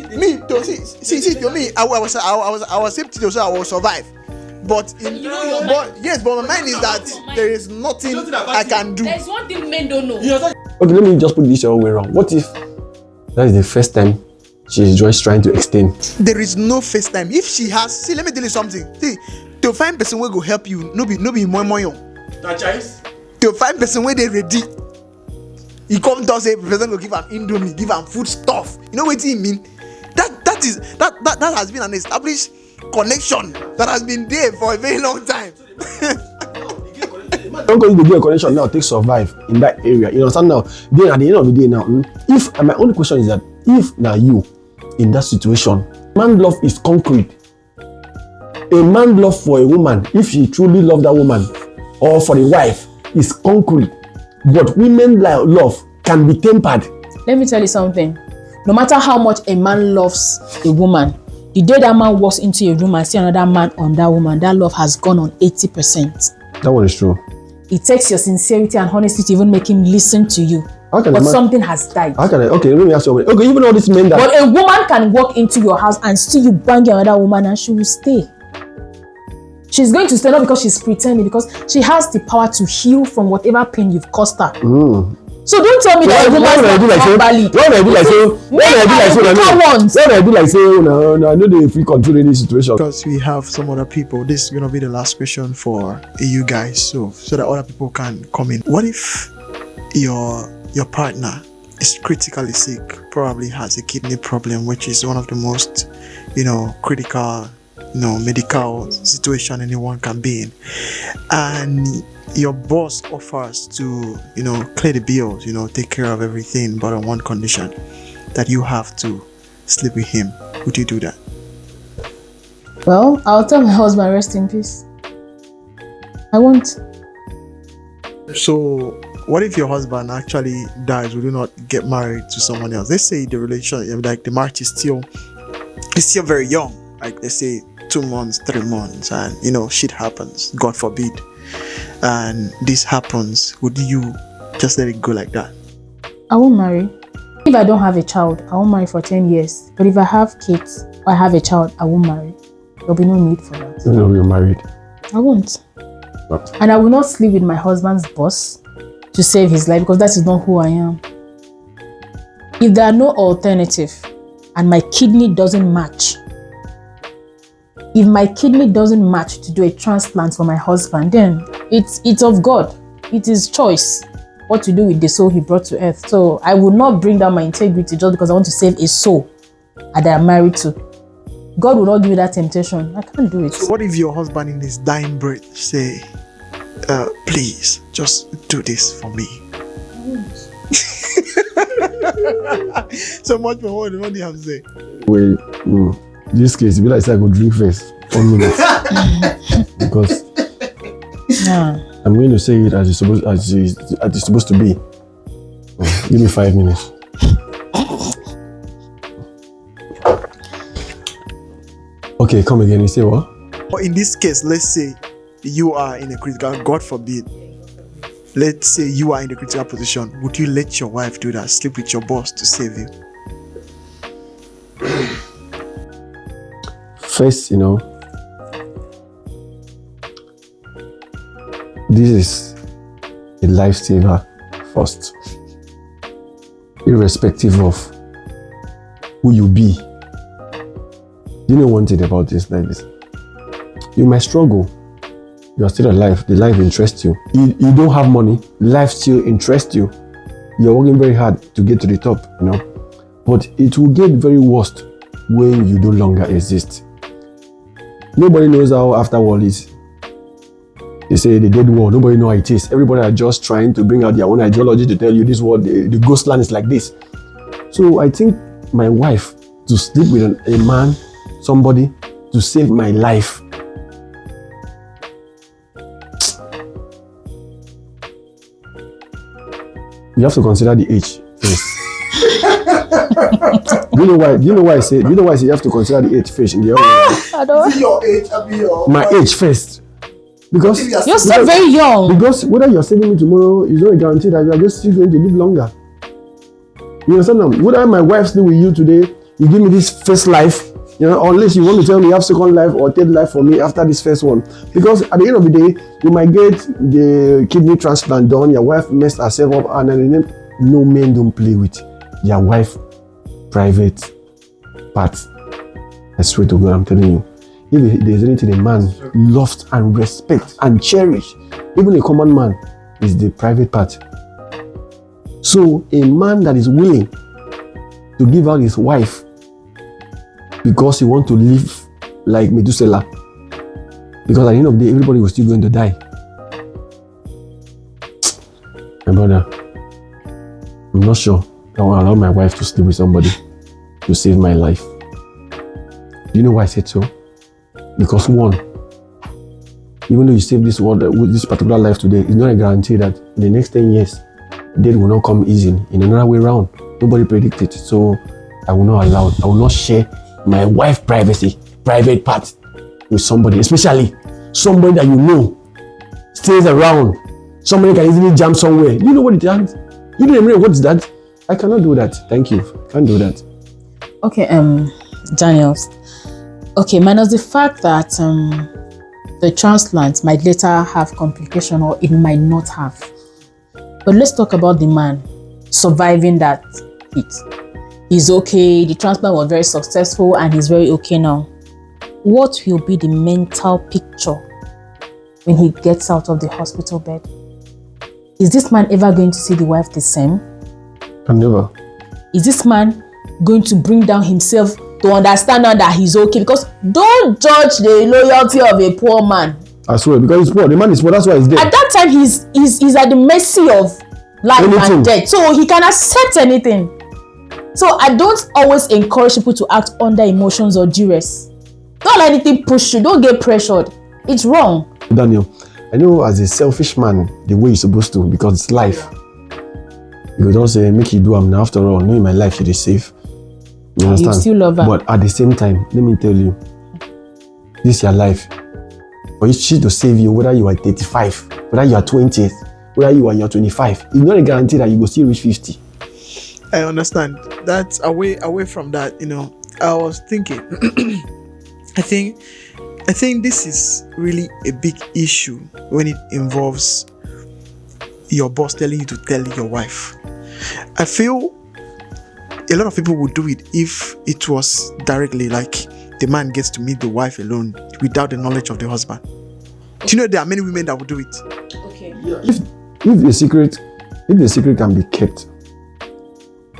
See, to me, I was able to say I will survive. But but my mind is that there is nothing I can do. There's one thing men don't know. Okay, let me just put this your way around. What if that is the first time she's just trying to extend? There is no first time. If she has, see, let me tell you something. See, to find person who go help you, no be more young. That choice. To find person where they ready. He come to say person go give am Indomie, give am food stuff. You know what he mean? That has been an established connection that has been there for a very long time. Don't go to get a connection now, take survive in that area. You understand now? Then at the end of the day now, if and my only question is that if now you in that situation, man love is concrete. A man love for a woman, if she truly love that woman, or for a wife, is concrete. But women love can be tempered. Let me tell you something. No matter how much a man loves a woman, The day that man walks into a room and see another man on that woman, that love has gone on 80%. That one is true. It takes your sincerity and honesty to even make him listen to you. But something has died. Okay, let me ask you. Okay, even all these men that. But a woman can walk into your house and see you bang another woman and she will stay. She's going to stay not because she's pretending, because she has the power to heal from whatever pain you've caused her. So don't tell me that a woman is not valid. When I do like say, no, I know they free control in this situation. Because we have some other people, this is gonna be the last question for you guys, so that other people can come in. What if your partner is critically sick, probably has a kidney problem, which is one of the most, critical, medical situation anyone can be in, and your boss offers to, clear the bills, take care of everything, but on one condition, that you have to sleep with him. Would you do that? Well, I'll tell my husband, rest in peace. I won't. So, what if your husband actually dies? Would you not get married to someone else? Let's say the relationship, like the marriage is still very young. Like let's say 2 months, 3 months, and shit happens. God forbid. And this happens, would you just let it go like that? I won't marry. If I don't have a child, I won't marry for 10 years. But if I have kids or I have a child, I won't marry. There'll be no need for that. No, you're married. I won't. And I will not sleep with my husband's boss to save his life, because that is not who I am. If there are no alternative and my kidney doesn't match, if my kidney doesn't match to do a transplant for my husband, then it's of God. It is choice what to do with the soul he brought to earth. So I will not bring down my integrity just because I want to save a soul that I'm married to. God will not give you that temptation. I can't do it. So what if your husband in his dying breath say, please, just do this for me? So much for what do you have to say? Well, this case, be like say I go drink first 1 minute. Because I'm going to say it as it's supposed to be. Give me 5 minutes. Okay, come again. You say what? But in this case, let's say you are in a critical, God forbid, let's say you are in a critical position. Would you let your wife do that? Sleep with your boss to save you? First, this is a lifesaver first. Irrespective of who you be. You know one thing about this like this. You might struggle. You are still alive. The life interests you. You don't have money. Life still interests you. You're working very hard to get to the top, But it will get very worst when you no longer exist. Nobody knows how afterworld is. They say the dead world, nobody knows how it is. Everybody are just trying to bring out their own ideology to tell you this world, the ghost land is like this. So I think my wife to sleep with a man, somebody to save my life. You have to consider the age first. Do you know why I say you have to consider the age first in the other way? Your age, my age first. Because you're still very young. Because whether you're saving me tomorrow is not a guarantee that you are just still going to live longer. You understand now? Whether my wife still with you today, you give me this first life, unless you want to tell me you have second life or third life for me after this first one. Because at the end of the day, you might get the kidney transplant done, your wife messed herself up, and then no men don't play with their wife private parts. I swear to God, I'm telling you. If there's anything a man loves and respects and cherish, even a common man, is the private part. So a man that is willing to give out his wife because he wants to live like Methuselah, because at the end of the day, everybody was still going to die. My brother, I'm not sure I will allow my wife to sleep with somebody to save my life. Do you know why I said so? Because one, even though you save this world, this particular life today, it's not a guarantee that in the next 10 years, death will not come easy in another way around. Nobody predicted it. So I will not share my wife privacy, private part with somebody, especially somebody that you know stays around. Somebody can easily jump somewhere. Do you know what it is? You don't know what is that? I cannot do that. Thank you. Can't do that. Okay, Daniels. Okay, minus the fact that the transplant might later have complication or it might not have. But let's talk about the man surviving that hit. He's okay, the transplant was very successful and he's very okay now. What will be the mental picture when he gets out of the hospital bed? Is this man ever going to see the wife the same? Never. Is this man going to bring down himself to understand now that he's okay? Because don't judge the loyalty of a poor man. I swear, because he's poor. The man is poor, that's why he's dead. At that time, he's at the mercy of life and death. So he can accept anything. So I don't always encourage people to act under emotions or duress. Don't let anything push you. Don't get pressured. It's wrong. Daniel, I know as a selfish man, the way you're supposed to, because it's life. You don't say, make you do now. After all, knowing my life, you're safe. You understand? You still love her. But at the same time, let me tell you, this is your life. For she to save you, whether you are 35, whether you are 20, whether you are in your 25, it's not a guarantee that you will still reach 50. I understand. That's away from that, I was thinking I think this is really a big issue when it involves your boss telling you to tell your wife. I feel a lot of people would do it if it was directly, like the man gets to meet the wife alone without the knowledge of the husband. Do you know there are many women that would do it? Okay. Yeah. If the secret can be kept,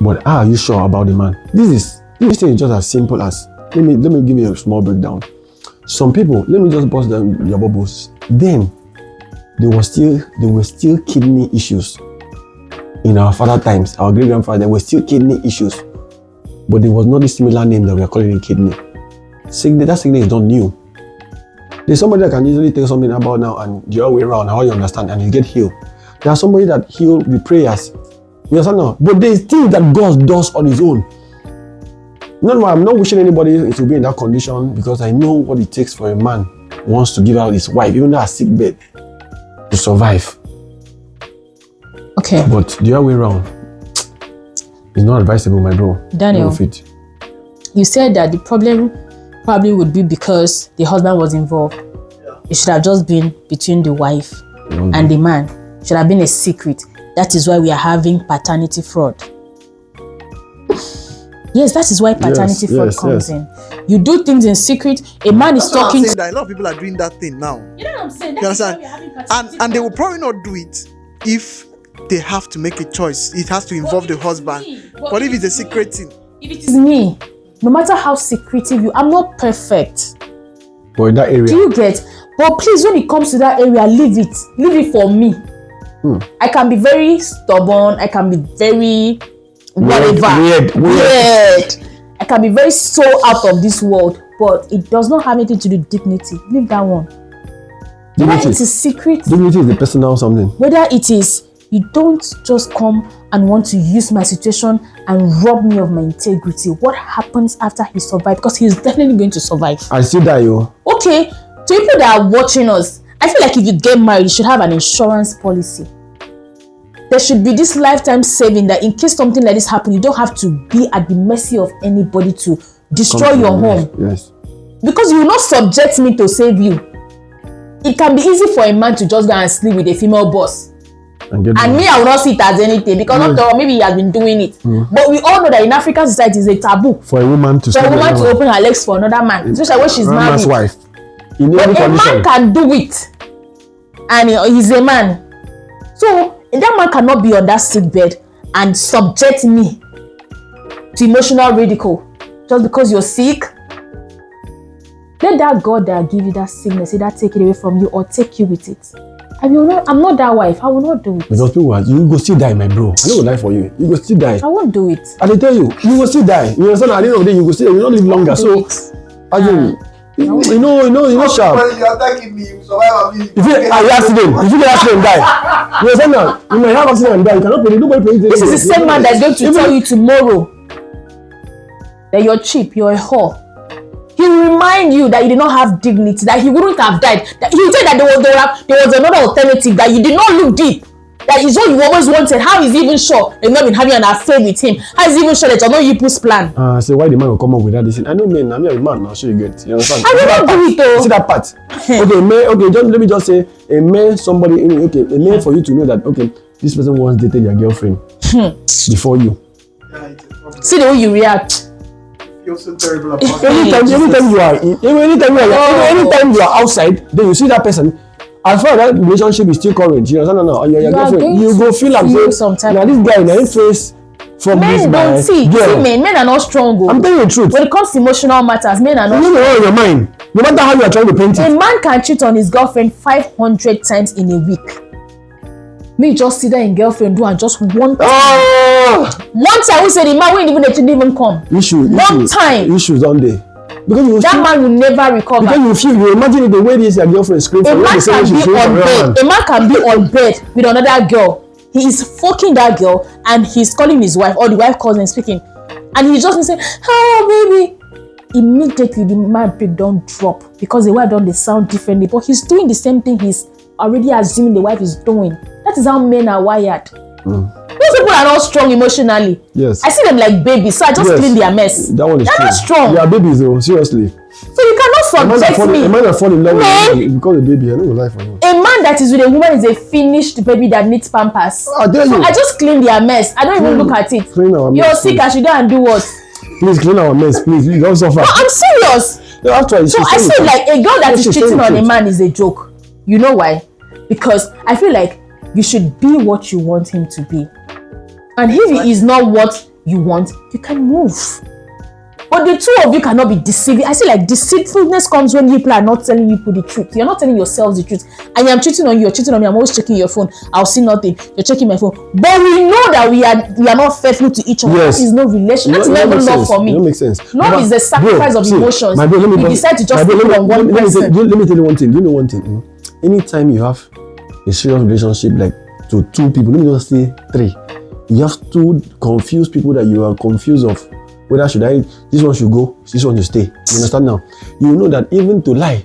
but are you sure about the man? This thing is just as simple as, let me give you a small breakdown. Some people, let me just bust down your bubbles. Then there were still kidney issues. In our father times, our great grandfather, there were still kidney issues. But there was not a similar name that we are calling it kidney. That sickness is not new. There's somebody that can easily tell something about now and the other way around, how you understand, and you get healed. There's somebody that healed with prayers. You understand now? But there's things that God does on his own. No, I'm not wishing anybody to be in that condition, because I know what it takes for a man who wants to give out his wife, even though a sick bed, to survive. Okay. But the other way around, it's not advisable, my bro. Daniel, you said that the problem probably would be because the husband was involved. Yeah. It should have just been between the wife and the man. It should have been a secret. That is why we are having paternity fraud. Yes, that is why paternity fraud comes in. You do things in secret. A man is talking. That a lot of people are doing that thing now. You know what I'm saying? You understand? And they will probably not do it if they have to make a choice. It has to involve the husband. But if it's a secret thing. If it is me, no matter how secretive I'm not perfect. But in that area. Do you get? But please, when it comes to that area, leave it. Leave it for me. I can be very stubborn. I can be very whatever. Weird. I can be very so out of this world, but it does not have anything to do with dignity. Leave that one. Whether it is secret. Dignity is the personal something. Whether it is, you don't just come and want to use my situation and rob me of my integrity. What happens after he survives? Because he's definitely going to survive. I still die, yo. Okay, to people that are watching us, I feel like if you get married, you should have an insurance policy. There should be this lifetime saving that in case something like this happens, you don't have to be at the mercy of anybody to destroy your home. Yes. Because you will not subject me to save you. It can be easy for a man to just go and sleep with a female boss. And me, I will not see it as anything, because after all, maybe he has been doing it. But we all know that in African society, it's a taboo for a woman to open her legs for another man, especially when she's married. Wife. But a man can do it, and he's a man. So that man cannot be on that sick bed and subject me to emotional ridicule just because you're sick. Let that God that give you that sickness either take it away from you or take you with it. I'm not that wife. I will not do it. Because people you go still die, my bro. I don't die for you. You go still die. I won't do it. I tell you go still die. You understand? At the end of the day, you go still. You don't live longer. So, again, you know, sharp. When you're attacking me, you survive me. If you are accident, if you get accident, die. You understand now? You might have accident and die. You cannot pay. Nobody pays. This is the same man that's going to tell you tomorrow that you're cheap, you're a whore. remind you that you did not have dignity, that he wouldn't have died. That he said that there was another alternative, that you did not look deep. That is what you always wanted. How is he even sure you've not been having an affair with him? How is he even sure that you're not Yipu's plan? So why the man will come up with that? I know, man. I'm a man. I'll show you get. You understand? I will not do it though. See that part? Okay, man. Okay, let me just say, a man, somebody. Okay, a man for you to know that. Okay, this person once dated your girlfriend before you. Yeah, it's a problem. See the way you react. You're so terrible about Anytime you are outside, then you see that person. As far as that relationship is still current, you understand? No, your girlfriend, you go feel like now this guy now he face from men don't see men are not strong. I'm telling you the truth. When it comes to emotional matters, men are not strong. You know in your mind, no matter how you are trying to paint it. A man can cheat on his girlfriend 500 times in a week. Me just sit there in girlfriend do and just one time. One time we say the man didn't even come. One time. Issues on there. Because that man will never recover. Because you imagine the way this your girlfriend screams. A man can be on bed. A man can be on bed with another girl. He is fucking that girl and he's calling his wife, or the wife calls him speaking, and he just say, "Oh baby." Immediately the man breakdown drop because the wife don't sound differently, but he's doing the same thing he's already assuming the wife is doing. That is how men are wired. Those people are not strong emotionally. Yes. I see them like babies, so I just clean their mess. That one is They're true. not strong. They are babies though, seriously. So you cannot subject me. A man that fall in love with you because a baby, I know life for you. A man that is with a woman is a finished baby that needs pampers. I dare you. I just clean their mess. I don't even look at it. Clean our mess. You're sick, I should go and do what? Please clean our mess, please. You don't suffer. No, I'm serious. No, actually, so I feel like a girl that is cheating on a man is a joke. You know why? Because I feel like you should be what you want him to be. And if he is not what you want, you can move. But the two of you cannot be deceiving. I say like deceitfulness comes when people are not telling you the truth. You're not telling yourselves the truth. And I'm cheating on you, you're cheating on me. I'm always checking your phone. I'll see nothing. You're checking my phone. But we know that we are not faithful to each other. Yes. That is no relation. That's not even love for me. That makes sense. Love is the sacrifice of emotions. You decide to just put on one person. Let me tell you one thing. You know one thing? Anytime you have a serious relationship like to two people, let me just say three. You have two confused people that you are confused of. Whether should this one should go, this one should stay. You understand now? You know that even to lie,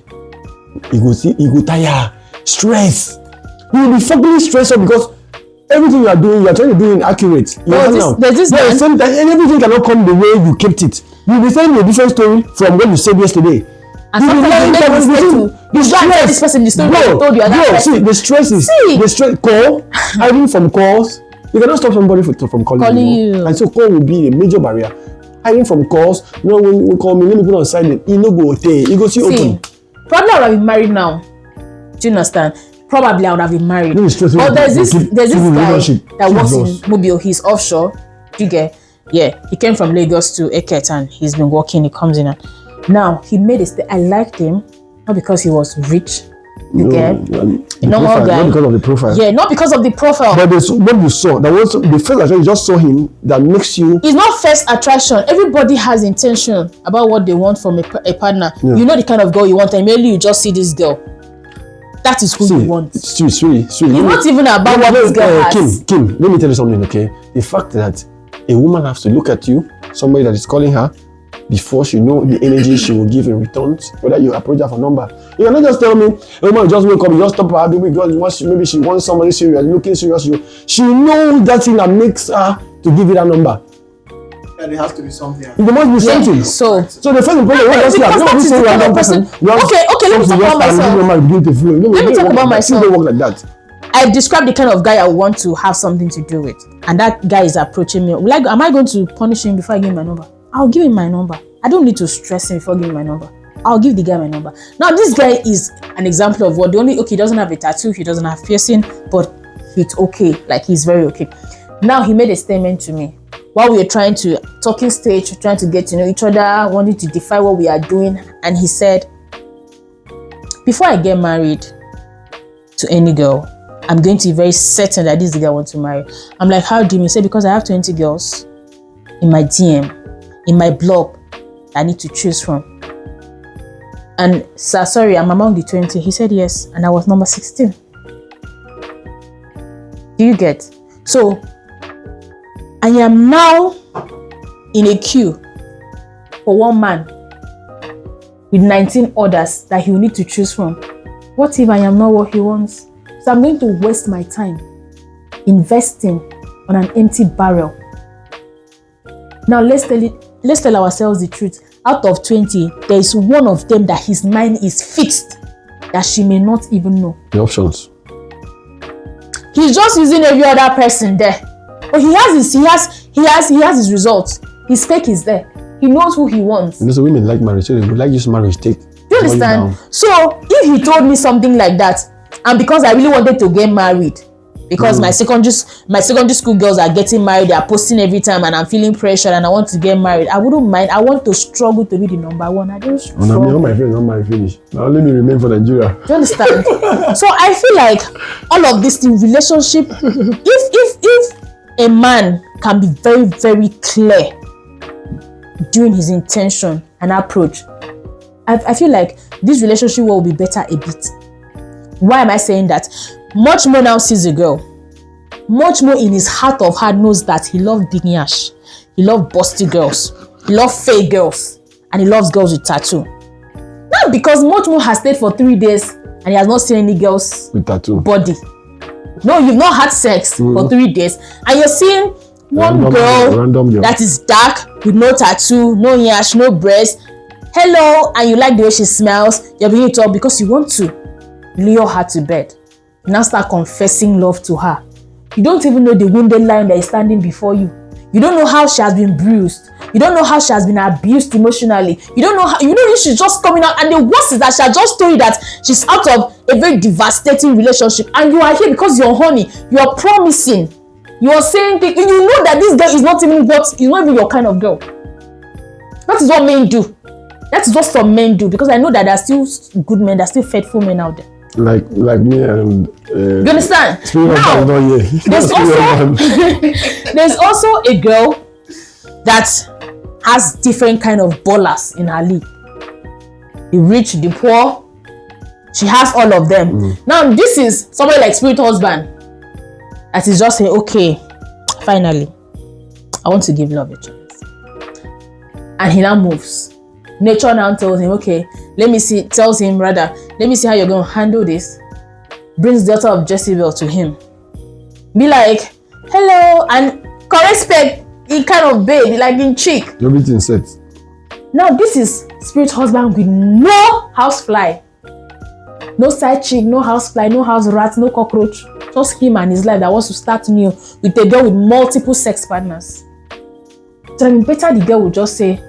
you go tire, stress. You will be fucking stressed out because everything you are doing, you are trying to do inaccurate. You understand now? Same time, everything cannot come the way you kept it. You'll be telling a different story from what you said yesterday. And sometimes you make mistake to this person the story I told you. See, the stress is the stress. Call, hiding from calls. You cannot stop somebody from calling you. And so call will be a major barrier. Hiding from calls, you know, when you call me, let me put on silent. You know, go okay. You go see open. Probably I would have been married now. Do you understand? Probably I would have been married. But there's this guy that works in Mobile. He's offshore. Do you get? Yeah, he came from Lagos to Eket and he's been working. He comes in and now he made I liked him not because he was rich. You get? Normal guy. Not because of the profile. Yeah, not because of the profile. But what you saw, that was the first attraction you just saw him that makes you. It's not first attraction. Everybody has intention about what they want from a partner. Yeah. You know the kind of girl you want, and immediately you just see this girl. That is who you want. Sweet. It's not even about what this girl has. Kim, let me tell you something, okay? The fact that a woman has to look at you, somebody that is calling her, before she know the energy she will give in return, whether you approach her for number. You cannot just tell me, a woman just wake up, you just stop her because maybe she wants somebody serious, looking serious. She knows that thing that makes her to give you that number. And it has to be something. There must be something. So the first impression, what does she have? Don't say random person. Okay, let me talk about myself. Let me talk about myself. Don't work like that. I describe the kind of guy I want to have something to do with, and that guy is approaching me. Like, am I going to punish him before I give him my number? I'll give him my number. I don't need to stress him before giving my number. I'll give the guy my number. Now, this guy is an example of what he doesn't have a tattoo, he doesn't have piercing, but it's okay. Like, he's very okay. Now, he made a statement to me while we were trying to talking stage, trying to get to know each other, wanting to define what we are doing. And he said, before I get married to any girl, I'm going to be very certain that this is the guy I want to marry. I'm like, how do you mean? He said, because I have 20 girls in my DM, in my blog, I need to choose from. And sir, sorry, I'm among the 20. He said yes, and I was number 16. Do you get? So I am now in a queue for one man with 19 others that he will need to choose from. What if I am not what he wants? So I'm going to waste my time investing on an empty barrel. Now let's tell ourselves the truth. Out of 20, there is one of them that his mind is fixed that she may not even know. The options. He's just using every other person there. But he has his results. His stake is there. He knows who he wants. You know, so women like marriage, so they would like this marriage take. Do you understand? So if he told me something like that, and because I really wanted to get married, because my secondary school girls are getting married, they are posting every time, and I'm feeling pressured, and I want to get married, I wouldn't mind. I want to struggle to be the number one. I don't struggle. All my friends, not my finish. Now let me remain for Nigeria. Do you understand? So I feel like all of this thing, relationship, if a man can be very, very clear during his intention and approach, I feel like this relationship will be better a bit. Why am I saying that? Much more now sees a girl. Much more in his heart of heart knows that he loves big yash. He loves busty girls. He loves fake girls. And he loves girls with tattoo. Not because much more has stayed for 3 days and he has not seen any girls with tattoo body. No, you've not had sex for 3 days. And you're seeing one random girl that is dark with no tattoo, no yash, no breast. Hello, and you like the way she smells. You're beginning to talk because you want to lure her to bed. You now start confessing love to her. You don't even know the wounded lion that is standing before you. You don't know how she has been bruised. You don't know how she has been abused emotionally. You don't know how, she's just coming out. And the worst is that she has just told you that she's out of a very devastating relationship. And you are here because you're horny. You're promising. You're saying things. You know that this girl is not even your kind of girl. That is what men do. That is what some men do. Because I know that there are still good men, there are still faithful men out there. Like me and you understand? Now, there's also a girl that has different kind of ballers in her league. The rich, the poor, she has all of them. Now this is somebody like spirit husband that is just saying, okay, finally, I want to give love a chance. And he now moves. Nature now tells him, okay, let me see how you're going to handle this. Brings the daughter of Jezebel to him. Be like, hello, and correct he kind of babe, like in cheek. Everything set. Now this is spirit husband with no housefly. No side chick, no housefly, no house rat, no cockroach. Just him and his life that wants to start new with a girl with multiple sex partners. So I mean, better the girl would just say,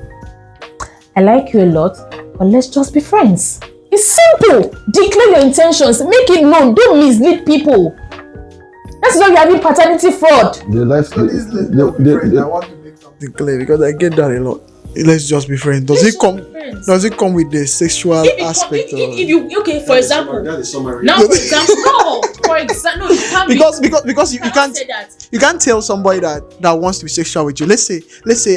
I like you a lot, but let's just be friends. It's simple. Declare your intentions. Make it known. Don't mislead people. That's why you're having paternity fraud. I want to make something clear because I get that a lot. Let's just be friends. Does it come with the sexual aspect? If you for example, that is summary. Now for example, no, you can't because you can't tell somebody that wants to be sexual with you. Let's say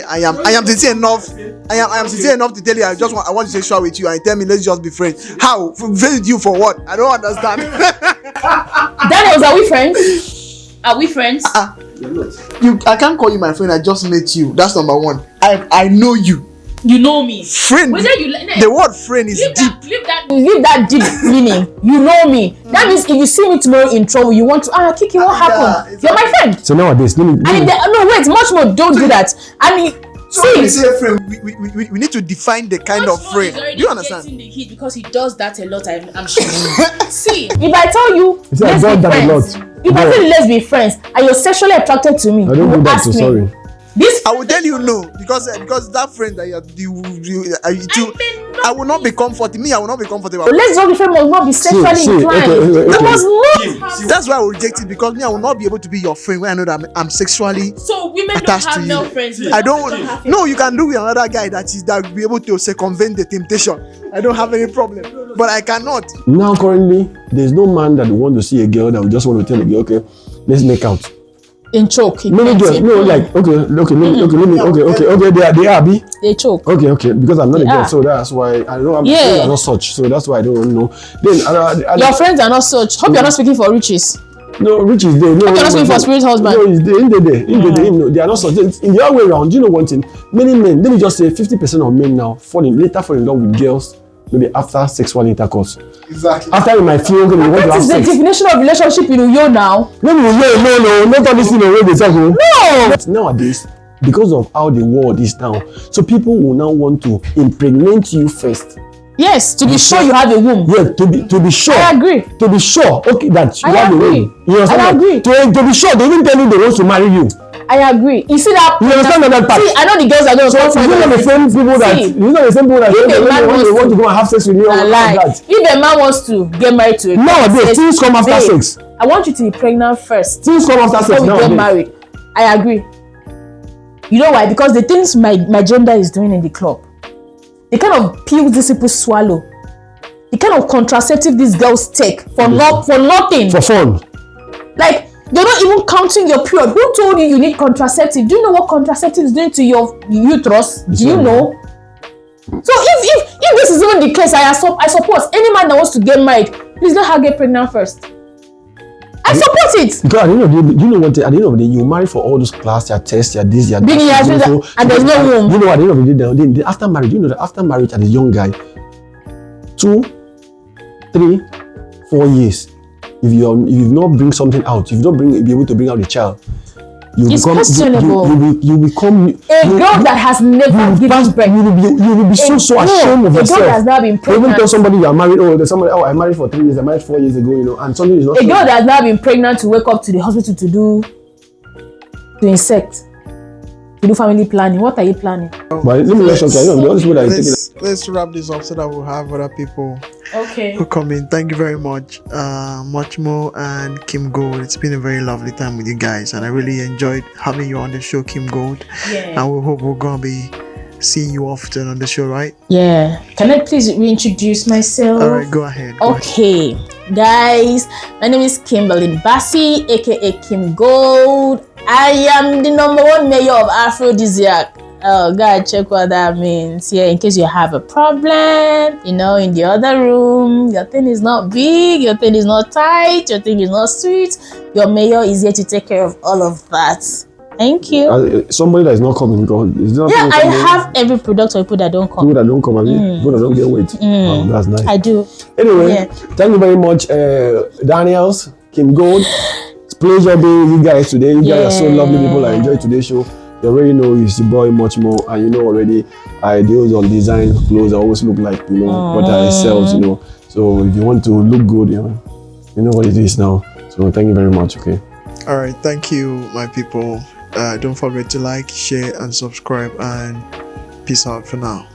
I am sincere enough to tell you I want to be sexual with you, and you tell me let's just be friends. How? Friends with you for what? I don't understand. Daniels, are we friends? Are we friends? I can't call you my friend. I just met you. That's number one. I know you. You know me. Friend. The word friend is deep. Leave that deep meaning. You know me. That means if you see me tomorrow in trouble, you want to Kiki, what happened? You're my friend. So nowadays, no, wait, much more. Don't do that. I mean, we need to define the kind of friend. Do you understand? Getting the heat because he does that a lot. I'm sure. See, if I tell you, let's be friends. If I say let's be friends, and you're sexually attracted to me, I don't do that. So sorry. I will tell you no because that friend that I will not be comfortable. Me, I will not be comfortable. Let's not be friends. Must not be sexually inclined. Okay. Must not. That's why I will reject it because me, I will not be able to be your friend when I know that I'm sexually so women attached don't have to male you. friends. I don't. No, you can do with another guy that will be able to circumvent the temptation. I don't have any problem, but I cannot. Now currently, there's no man that want to see a girl that will just want to tell a girl, okay, let's make out. In choke. Many girls, no, like okay, they are be. They choke. Okay, because I'm not a girl, so that's why I know I'm friends are not such, so that's why I don't know. Then your friends are not such. Hope you're not speaking for riches. No, rich is there. No, you're not speaking for spirit husband. No, he's there. They are not such. In the other way around, you know one thing. Many men, let me just say, 50% of men now later fall in love with girls maybe after sexual intercourse. Exactly. After you might feel okay, you want to That have is the sex. definition of relationship in Uyo now. No, not all this thing where they talk. No. But nowadays, because of how the world is now, so people will now want to impregnate you first. Yes, to be sure you have a womb. Yeah, to be sure. I agree. To be sure, okay, that you I have a agree. womb. You understand I that? agree. To be sure, they even tell you they want to marry you. I agree. You see that? You understand that part? See, I know the girls are going to So come it's from not the same people that See, it's not the same people that if say a man they wants want to to- go and have sex with you or lie. like that. If a man wants to get married to a girl, Nowadays, says, things come after "Babe, sex. I want you to be pregnant first Things come after sex before we get nowadays. married." I agree. You know why? Because the things my gender is doing in the club, the kind of pills these people swallow, the kind of contraceptive these girls take for nothing. For fun. Like, they're not even counting your period. Who told you need contraceptive? Do you know what contraceptive is doing to your uterus? Do you know? So if this is even the case, I suppose any man that wants to get married, please let her get pregnant first. I support it. Because at the end of the day, you know what? At the end of the day, you marry for all those class, your tests, your this, your Being that. here, So and there's no womb. You know, at the end of the day, then after marriage, you know that after marriage, as a young guy, 2, 3, 4 years, if you've not bring something out, if you don't be able to bring out the child, It's questionable. You become A girl that has never given birth. You will be so ashamed of a yourself. girl that has never been You even pregnant. tell somebody you are married. Oh, there's somebody. Oh, I married for 3 years. I married 4 years ago. You know, and something is not. A girl that has never been pregnant to wake up to the hospital to insect, to do family planning. What are you planning? But let me let you know. You know, all these people that are taking. Let's wrap this up so that we'll have other people Okay. who come in. Thank you very much, much more, and Kim Gold. It's been a very lovely time with you guys, and I really enjoyed having you on the show, Kim Gold. Yeah. And we hope we're gonna be seeing you often on the show, right? Yeah. Can I please reintroduce myself? All right, go ahead. Go ahead. Okay, guys, my name is Kimberly Bassi, aka Kim Gold. I am the #1 mayor of Aphrodisiac. Oh God, check what that means. Yeah, in case you have a problem, you know, in the other room, your thing is not big, your thing is not tight, your thing is not sweet. Your mayor is here to take care of all of that. Thank you. Somebody that is not coming because it's not. Yeah, I have every product for people that don't come. People that don't come. I mean, people that don't get weight. Wow, that's nice. I do. Anyway, Yeah. thank you very much, Daniels, Kim Gold. It's a pleasure being with you guys today. You guys are so lovely people. I enjoyed today's show. You already know it's the boy much more, and you know already I deals on design clothes. I always look like what I sell, you know. So if you want to look good, you know what it is now. So thank you very much. Okay. All right, thank you, my people. Don't forget to like, share, and subscribe. And peace out for now.